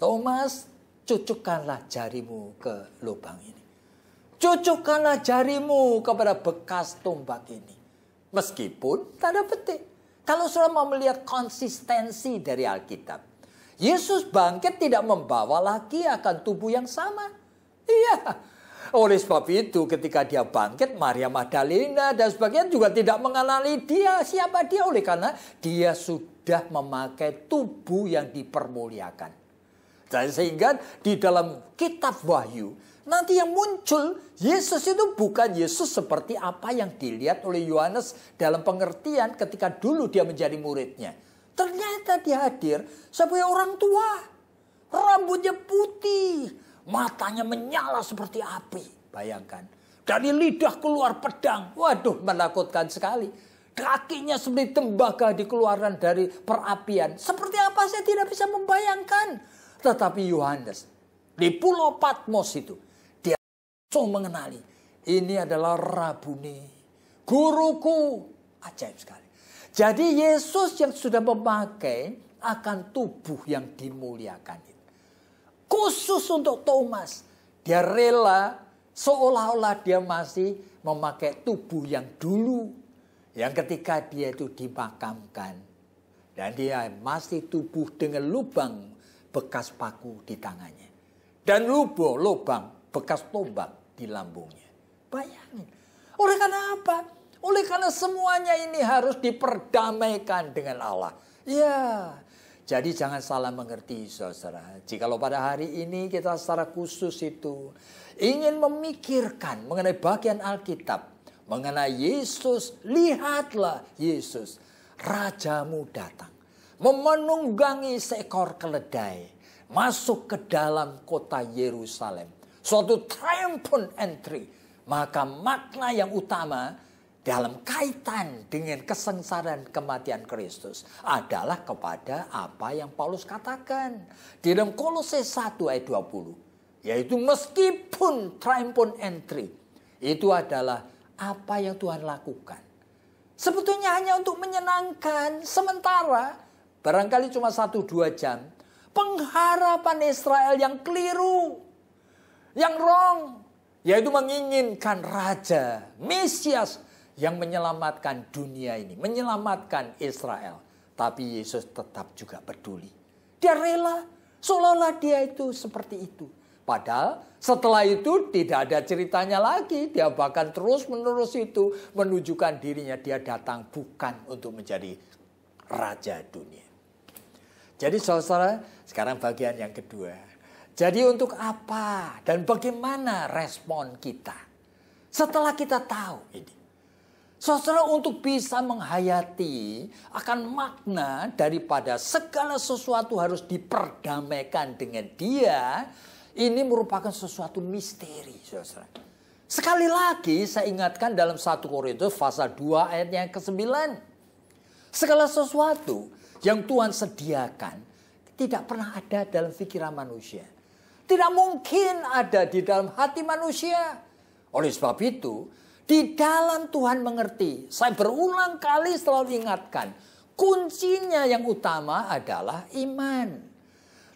Thomas, cucukkanlah jarimu ke lubang ini. Cucukkanlah jarimu kepada bekas tombak ini. Meskipun tanda petik. Kalau saudara mau melihat konsistensi dari Alkitab. Yesus bangkit tidak membawa lagi akan tubuh yang sama. Iya. Oleh sebab itu ketika dia bangkit, Maria Magdalena dan sebagainya juga tidak mengenali dia. Siapa dia? Oleh karena dia sudah memakai tubuh yang dipermuliakan. Dan sehingga di dalam kitab Wahyu, nanti yang muncul, Yesus itu bukan Yesus seperti apa yang dilihat oleh Yohanes dalam pengertian ketika dulu dia menjadi muridnya. Ternyata dia hadir sebagai orang tua. Rambutnya putih, matanya menyala seperti api. Bayangkan. Dari lidah keluar pedang. Waduh, menakutkan sekali. Kakinya seperti tembaga dikeluarkan dari perapian. Seperti apa saya tidak bisa membayangkan. Tetapi Yohanes di Pulau Patmos itu, dia langsung mengenali. Ini adalah Rabuni, guruku. Ajaib sekali. Jadi Yesus yang sudah memakai akan tubuh yang dimuliakan itu. Khusus untuk Thomas. Dia rela seolah-olah dia masih memakai tubuh yang dulu. Yang ketika dia itu dimakamkan. Dan dia masih tubuh dengan lubang bekas paku di tangannya. Dan lubang bekas tombak di lambungnya. Bayangin. Oleh karena apa? Oleh karena semuanya ini harus diperdamaikan dengan Allah. Ya, Jadi jangan salah mengerti saudara. Jikalau pada hari ini kita secara khusus itu ingin memikirkan mengenai bagian Alkitab, mengenai Yesus, lihatlah Yesus, Rajamu datang, memenunggangi seekor keledai, masuk ke dalam kota Yerusalem. Suatu triumphant entry. Maka makna yang utama dalam kaitan dengan kesengsaraan kematian Kristus adalah kepada apa yang Paulus katakan di dalam Kolose 1 ayat 20. Yaitu meskipun triumphant entry, itu adalah apa yang Tuhan lakukan. Sebetulnya hanya untuk menyenangkan sementara, barangkali cuma 1-2 jam, pengharapan Israel yang keliru, yang wrong, yaitu menginginkan Raja, Mesias, yang menyelamatkan dunia ini, menyelamatkan Israel. Tapi Yesus tetap juga peduli. Dia rela, seolah-olah dia itu seperti itu. Padahal setelah itu tidak ada ceritanya lagi. Dia bahkan terus-menerus itu menunjukkan dirinya. Dia datang bukan untuk menjadi Raja dunia. Jadi saudara, sekarang bagian yang kedua. Jadi untuk apa dan bagaimana respon kita setelah kita tahu ini? Saudara, untuk bisa menghayati akan makna daripada segala sesuatu harus diperdamaikan dengan Dia, ini merupakan sesuatu misteri, saudara. Sekali lagi saya ingatkan dalam 1 Korintus pasal 2 ayat yang ke-9. Segala sesuatu yang Tuhan sediakan tidak pernah ada dalam pikiran manusia. Tidak mungkin ada di dalam hati manusia. Oleh sebab itu, di dalam Tuhan mengerti, saya berulang kali selalu ingatkan, kuncinya yang utama adalah iman.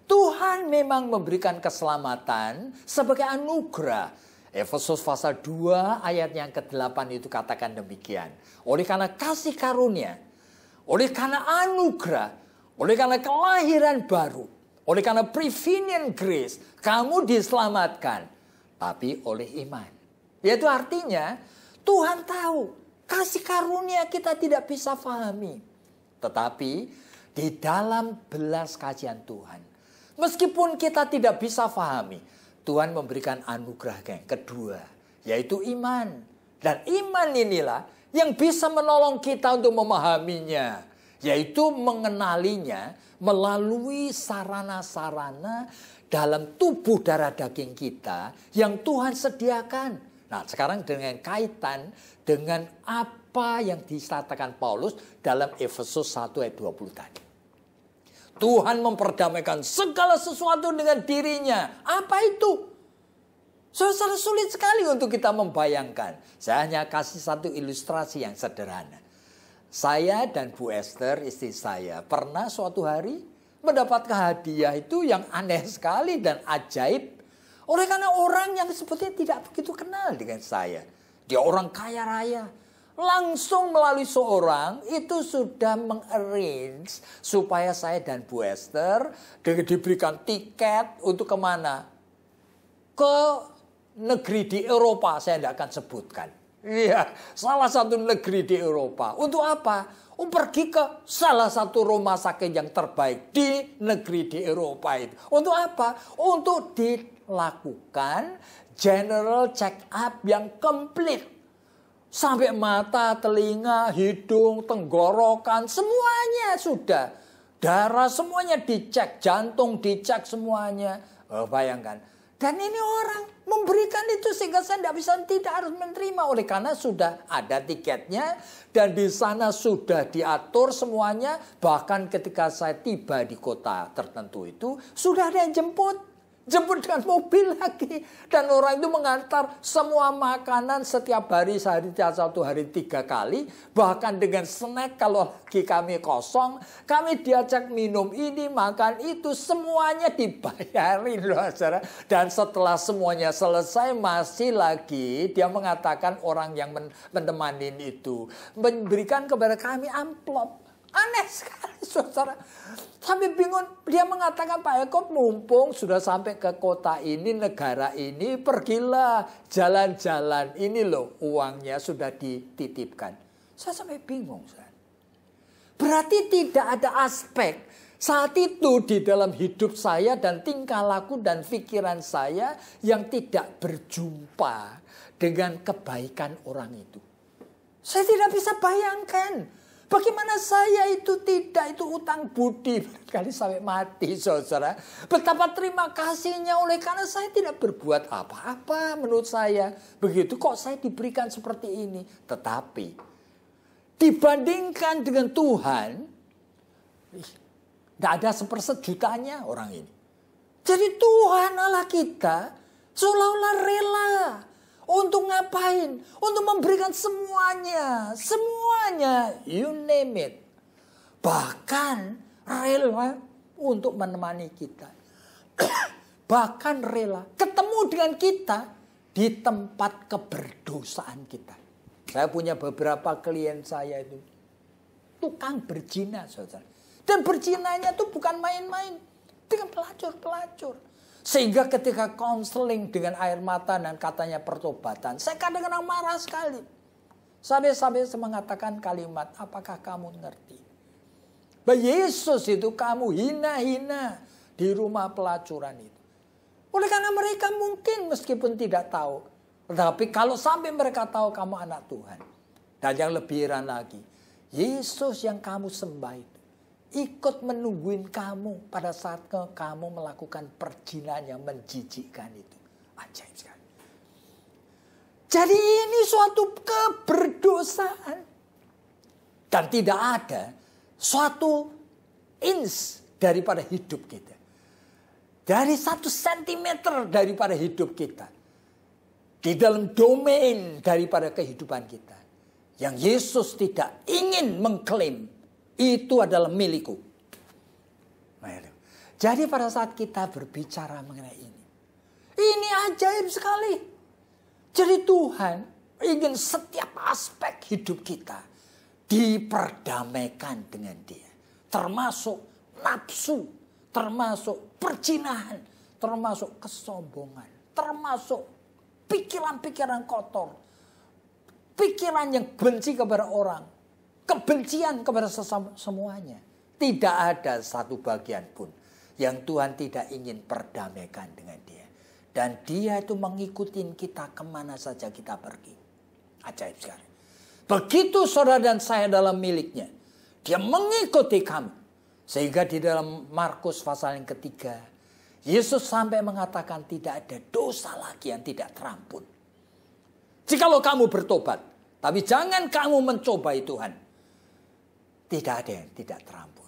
Tuhan memang memberikan keselamatan sebagai anugerah. Efesus pasal 2 ayat yang ke-8 itu katakan demikian. Oleh karena kasih karunia, oleh karena anugerah, oleh karena kelahiran baru, oleh karena prevenient grace, kamu diselamatkan. Tapi oleh iman. Yaitu artinya, Tuhan tahu kasih karunia kita tidak bisa pahami. Tetapi di dalam belas kasihan Tuhan, meskipun kita tidak bisa pahami, Tuhan memberikan anugerah yang kedua, yaitu iman. Dan iman inilah yang bisa menolong kita untuk memahaminya, yaitu mengenalinya melalui sarana-sarana dalam tubuh darah daging kita yang Tuhan sediakan. Nah, sekarang dengan kaitan dengan apa yang dikatakan Paulus dalam Efesus 1 ayat 20 tadi. Tuhan memperdamaikan segala sesuatu dengan dirinya. Apa itu? Sangat sulit sekali untuk kita membayangkan. Saya hanya kasih satu ilustrasi yang sederhana. Saya dan Bu Esther, istri saya, pernah suatu hari mendapatkan hadiah itu yang aneh sekali dan ajaib. Oleh karena orang yang sebetulnya tidak begitu kenal dengan saya. Dia orang kaya raya. Langsung melalui seorang itu sudah mengarrange supaya saya dan Bu Esther diberikan tiket untuk kemana? Ke negeri di Eropa, saya tidak akan sebutkan. Iya, salah satu negeri di Eropa. Untuk apa? Pergi ke salah satu rumah sakit yang terbaik di negeri di Eropa itu. Untuk apa? Untuk dilakukan general check up yang komplit. Sampai mata, telinga, hidung, tenggorokan, semuanya sudah. Darah semuanya dicek, jantung dicek semuanya. Bayangkan. Dan ini orang memberikan itu sehingga saya tidak harus menerima. Oleh karena sudah ada tiketnya dan di sana sudah diatur semuanya. Bahkan ketika saya tiba di kota tertentu itu sudah ada yang jemput dengan mobil lagi. Dan orang itu mengantar semua makanan setiap hari, sehari satu hari 3 kali. Bahkan dengan snack kalau lagi kami kosong, kami diajak minum ini, makan itu, semuanya dibayarin loh saudara. Dan setelah semuanya selesai masih lagi dia mengatakan orang yang menemani itu memberikan kepada kami amplop. Aneh sekali saudara. Sampai bingung, dia mengatakan Pak Eko mumpung sudah sampai ke kota ini, negara ini, pergilah jalan-jalan. Ini loh uangnya sudah dititipkan. Saya sampai bingung. Berarti tidak ada aspek Saat itu di dalam hidup saya dan tingkah laku dan pikiran saya yang tidak berjumpa dengan kebaikan orang itu. Saya tidak bisa bayangkan bagaimana saya itu tidak, itu utang budi kali sampai mati, saudara. Betapa terima kasihnya oleh karena saya tidak berbuat apa-apa menurut saya. Begitu kok saya diberikan seperti ini. Tetapi dibandingkan dengan Tuhan, tidak ada sepersejutanya orang ini. Jadi Tuhan Allah kita seolah-olah rela untuk ngapain? Untuk memberikan semuanya. Semuanya. You name it. Bahkan rela untuk menemani kita. Bahkan rela ketemu dengan kita di tempat keberdosaan kita. Saya punya beberapa klien saya itu tukang berzina, saudara. Dan berzinanya itu bukan main-main. Dengan pelacur-pelacur. Sehingga ketika konseling dengan air mata dan katanya pertobatan. Saya kadang-kadang marah sekali. Sampai-sampai saya mengatakan kalimat. Apakah kamu ngerti? Bahwa Yesus itu kamu hina-hina di rumah pelacuran itu. Oleh karena mereka mungkin meskipun tidak tahu. Tetapi kalau sampai mereka tahu kamu anak Tuhan. Dan yang lebih heran lagi. Yesus yang kamu sembah itu ikut menungguin kamu pada saat kamu melakukan perzinahan yang menjijikkan itu. Ajaib sekali. Jadi ini suatu keberdosaan. Dan tidak ada suatu inch daripada hidup kita. Dari 1 sentimeter daripada hidup kita. Di dalam domain daripada kehidupan kita. Yang Yesus tidak ingin mengklaim. Itu adalah milikku. Jadi pada saat kita berbicara mengenai ini ajaib sekali. Jadi Tuhan ingin setiap aspek hidup kita diperdamaikan dengan Dia. Termasuk nafsu, termasuk perzinahan, termasuk kesombongan, termasuk pikiran-pikiran kotor, pikiran yang benci kepada orang, kebencian kepada semuanya. Tidak ada satu bagian pun yang Tuhan tidak ingin perdamaikan dengan Dia. Dan Dia itu mengikuti kita kemana saja kita pergi. Ajaib sekali. Begitu saudara dan saya dalam miliknya. Dia mengikuti kami. Sehingga di dalam Markus pasal yang ketiga. Yesus sampai mengatakan tidak ada dosa lagi yang tidak terampun. Jikalau kamu bertobat. Tapi jangan kamu mencobai Tuhan. Tidak ada yang tidak terampun.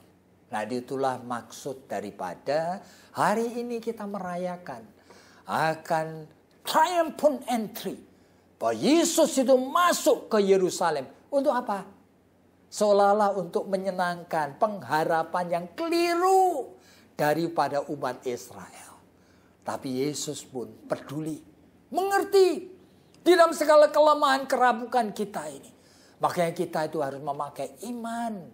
Nah itulah maksud daripada hari ini kita merayakan. Akan triumphant entry. Bahwa Yesus itu masuk ke Yerusalem. Untuk apa? Seolah-olah untuk menyenangkan pengharapan yang keliru daripada umat Israel. Tapi Yesus pun peduli. Mengerti. Di dalam segala kelemahan kerabukan kita ini. Makanya kita itu harus memakai iman.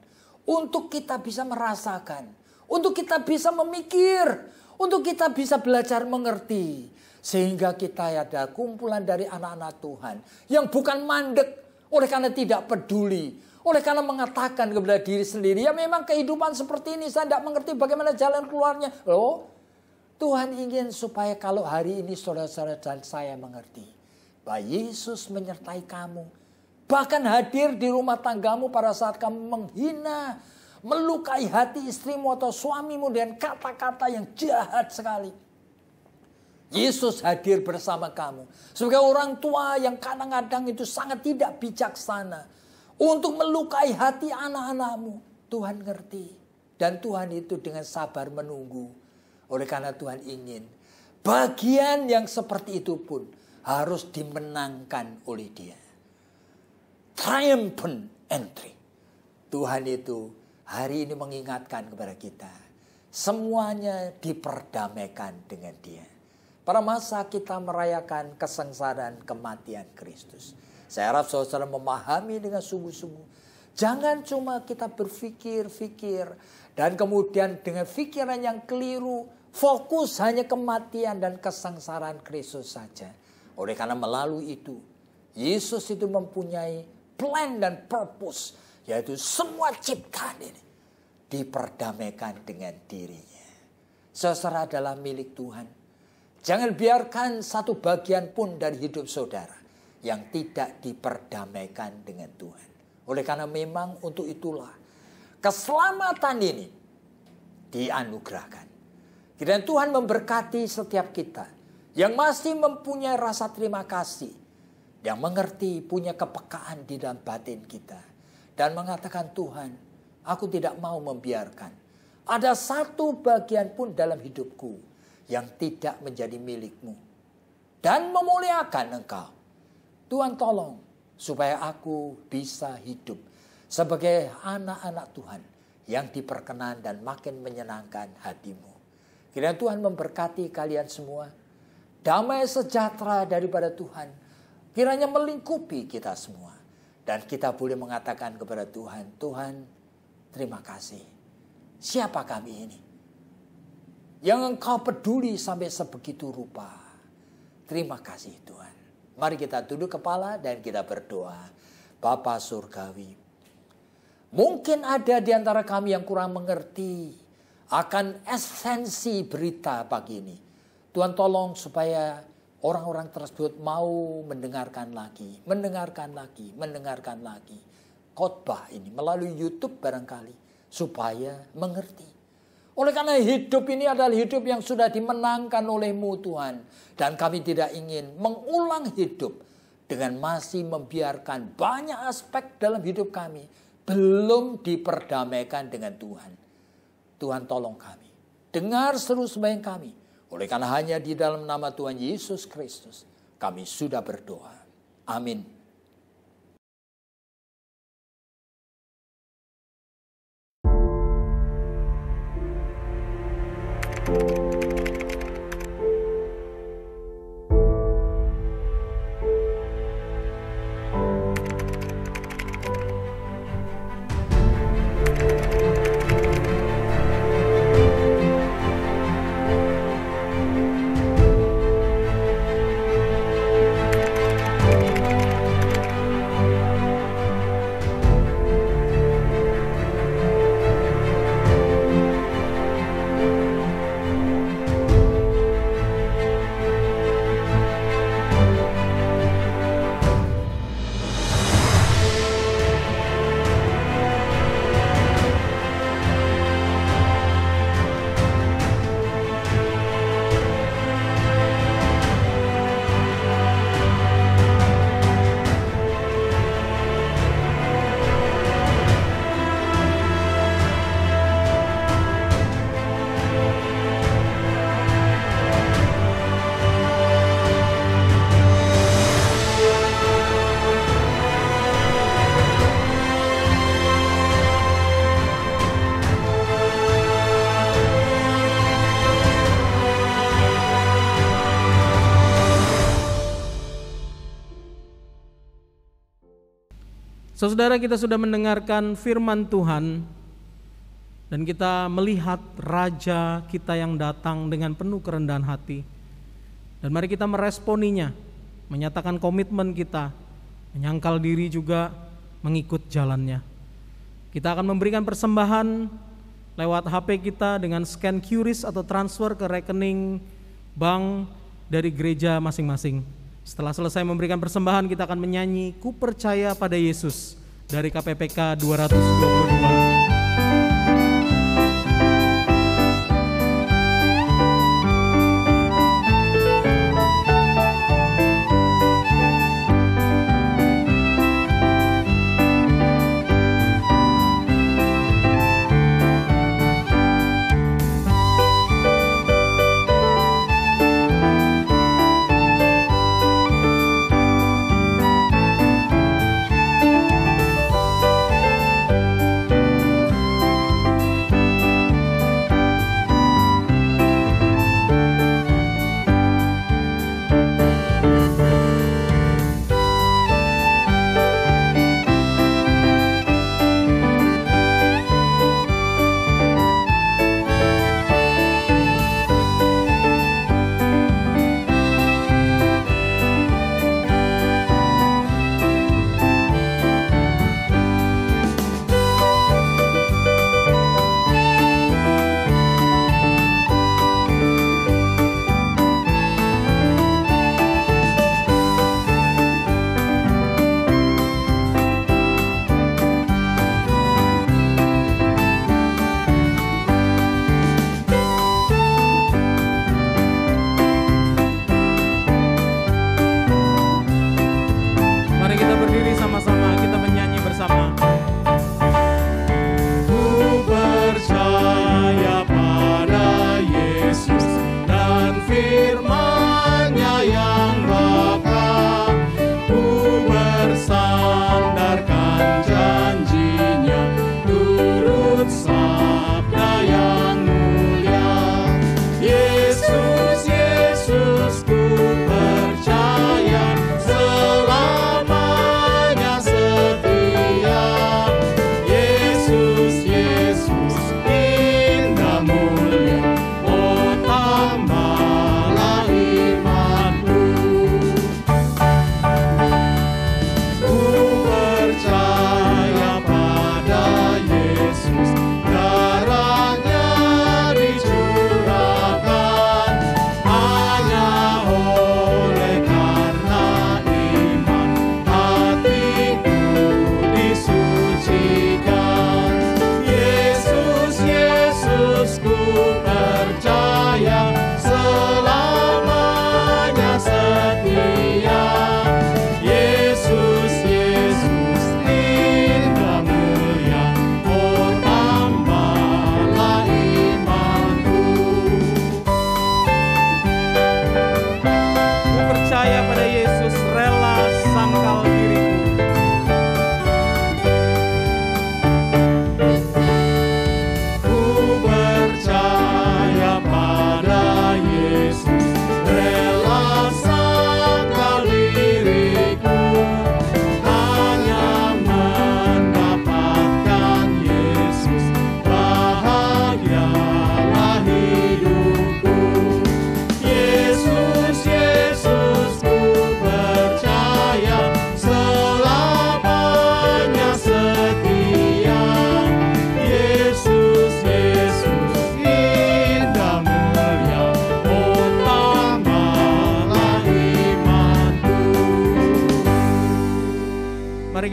Untuk kita bisa merasakan. Untuk kita bisa memikir. Untuk kita bisa belajar mengerti. Sehingga kita ada kumpulan dari anak-anak Tuhan. Yang bukan mandek. Oleh karena tidak peduli. Oleh karena mengatakan kepada diri sendiri. Ya memang kehidupan seperti ini. Saya tidak mengerti bagaimana jalan keluarnya. Loh. Tuhan ingin supaya kalau hari ini saudara-saudara dan saya mengerti. Bahwa Yesus menyertai kamu. Bahkan hadir di rumah tanggamu pada saat kamu menghina, melukai hati istrimu atau suamimu dengan kata-kata yang jahat sekali. Yesus hadir bersama kamu. Sebagai orang tua yang kadang-kadang itu sangat tidak bijaksana. Untuk melukai hati anak-anakmu. Tuhan ngerti. Dan Tuhan itu dengan sabar menunggu. Oleh karena Tuhan ingin. Bagian yang seperti itu pun harus dimenangkan oleh Dia. Triumphant entry. Tuhan itu hari ini mengingatkan kepada kita. Semuanya diperdamaikan dengan Dia. Pada masa kita merayakan kesengsaraan kematian Kristus. Saya harap saudara memahami dengan sungguh-sungguh. Jangan cuma kita berpikir-pikir. Dan kemudian dengan pikiran yang keliru. Fokus hanya kematian dan kesengsaraan Kristus saja. Oleh karena melalui itu. Yesus itu mempunyai plan dan purpose. Yaitu semua ciptaan ini diperdamaikan dengan dirinya. Saudara adalah milik Tuhan. Jangan biarkan satu bagian pun dari hidup saudara yang tidak diperdamaikan dengan Tuhan. Oleh karena memang untuk itulah keselamatan ini dianugerahkan. Kiranya Tuhan memberkati setiap kita yang masih mempunyai rasa terima kasih, yang mengerti, punya kepekaan di dalam batin kita, dan mengatakan, Tuhan, aku tidak mau membiarkan ada satu bagian pun dalam hidupku yang tidak menjadi milik-Mu, dan memuliakan Engkau. Tuhan, tolong supaya aku bisa hidup sebagai anak-anak Tuhan yang diperkenan dan makin menyenangkan hati-Mu. Kiranya Tuhan memberkati kalian semua. Damai sejahtera daripada Tuhan kiranya melingkupi kita semua. Dan kita boleh mengatakan kepada Tuhan, Tuhan, terima kasih. Siapa kami ini? Yang Engkau peduli sampai sebegitu rupa. Terima kasih Tuhan. Mari kita tunduk kepala dan kita berdoa. Bapa Surgawi, mungkin ada di antara kami yang kurang mengerti akan esensi berita pagi ini. Tuhan tolong supaya orang-orang tersebut mau mendengarkan lagi khotbah ini melalui YouTube barangkali, supaya mengerti. Oleh karena hidup ini adalah hidup yang sudah dimenangkan oleh-Mu Tuhan. Dan kami tidak ingin mengulang hidup dengan masih membiarkan banyak aspek dalam hidup kami belum diperdamaikan dengan Tuhan. Tuhan tolong kami. Dengar seru sembahyang kami. Oleh karena hanya di dalam nama Tuhan Yesus Kristus kami sudah berdoa. Amin. Saudara, kita sudah mendengarkan firman Tuhan dan kita melihat Raja kita yang datang dengan penuh kerendahan hati. Dan mari kita meresponinya, menyatakan komitmen kita, menyangkal diri juga mengikut jalannya. Kita akan memberikan persembahan lewat HP kita dengan scan QRIS atau transfer ke rekening bank dari gereja masing-masing. Setelah selesai memberikan persembahan, kita akan menyanyi Ku Percaya Pada Yesus dari KPPK 222.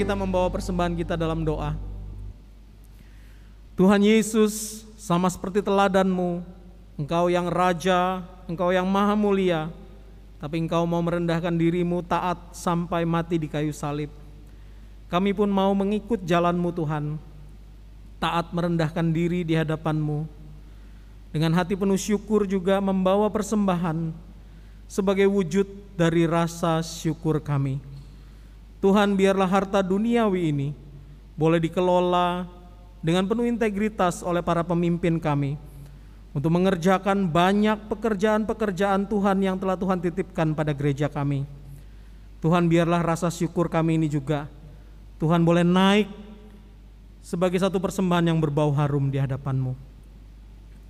kita membawa persembahan kita dalam doa. Tuhan Yesus, sama seperti teladan-Mu, Engkau yang Raja, Engkau yang Maha Mulia, tapi Engkau mau merendahkan diri-Mu taat sampai mati di kayu salib. Kami pun mau mengikut jalan-Mu Tuhan, taat merendahkan diri di hadapan-Mu, dengan hati penuh syukur juga membawa persembahan sebagai wujud dari rasa syukur kami. Tuhan, biarlah harta duniawi ini boleh dikelola dengan penuh integritas oleh para pemimpin kami untuk mengerjakan banyak pekerjaan-pekerjaan Tuhan yang telah Tuhan titipkan pada gereja kami. Tuhan, biarlah rasa syukur kami ini juga Tuhan boleh naik sebagai satu persembahan yang berbau harum di hadapan-Mu.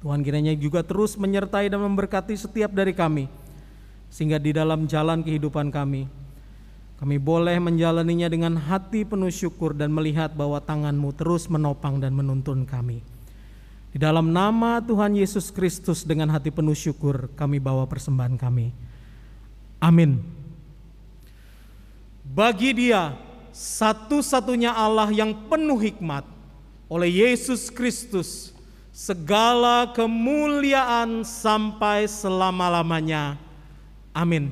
Tuhan, kiranya juga terus menyertai dan memberkati setiap dari kami, sehingga di dalam jalan kehidupan kami boleh menjalaninya dengan hati penuh syukur dan melihat bahwa tangan-Mu terus menopang dan menuntun kami. Di dalam nama Tuhan Yesus Kristus dengan hati penuh syukur kami bawa persembahan kami. Amin. Bagi Dia satu-satunya Allah yang penuh hikmat, oleh Yesus Kristus segala kemuliaan sampai selama-lamanya. Amin.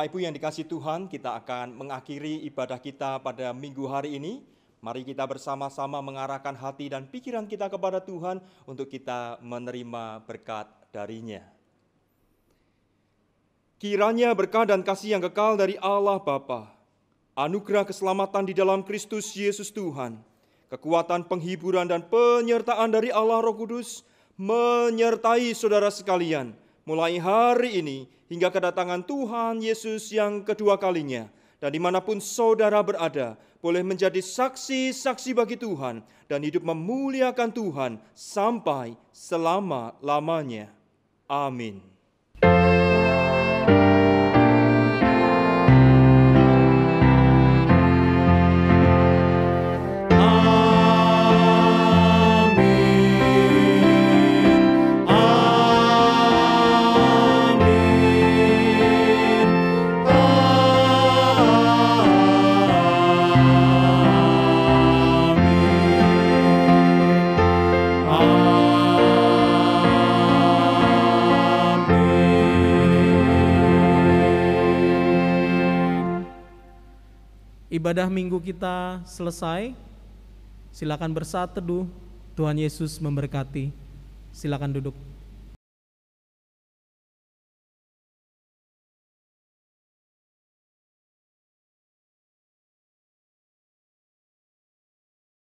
Bapak Ibu yang dikasihi Tuhan, kita akan mengakhiri ibadah kita pada minggu hari ini. Mari kita bersama-sama mengarahkan hati dan pikiran kita kepada Tuhan untuk kita menerima berkat dari-Nya. Kiranya berkat dan kasih yang kekal dari Allah Bapa, anugerah keselamatan di dalam Kristus Yesus Tuhan, kekuatan penghiburan dan penyertaan dari Allah Roh Kudus menyertai saudara sekalian mulai hari ini hingga kedatangan Tuhan Yesus yang kedua kalinya. Dan dimanapun saudara berada, boleh menjadi saksi-saksi bagi Tuhan dan hidup memuliakan Tuhan sampai selama-lamanya. Amin. Ibadah minggu kita selesai. Silakan bersaat teduh. Tuhan Yesus memberkati. Silakan duduk.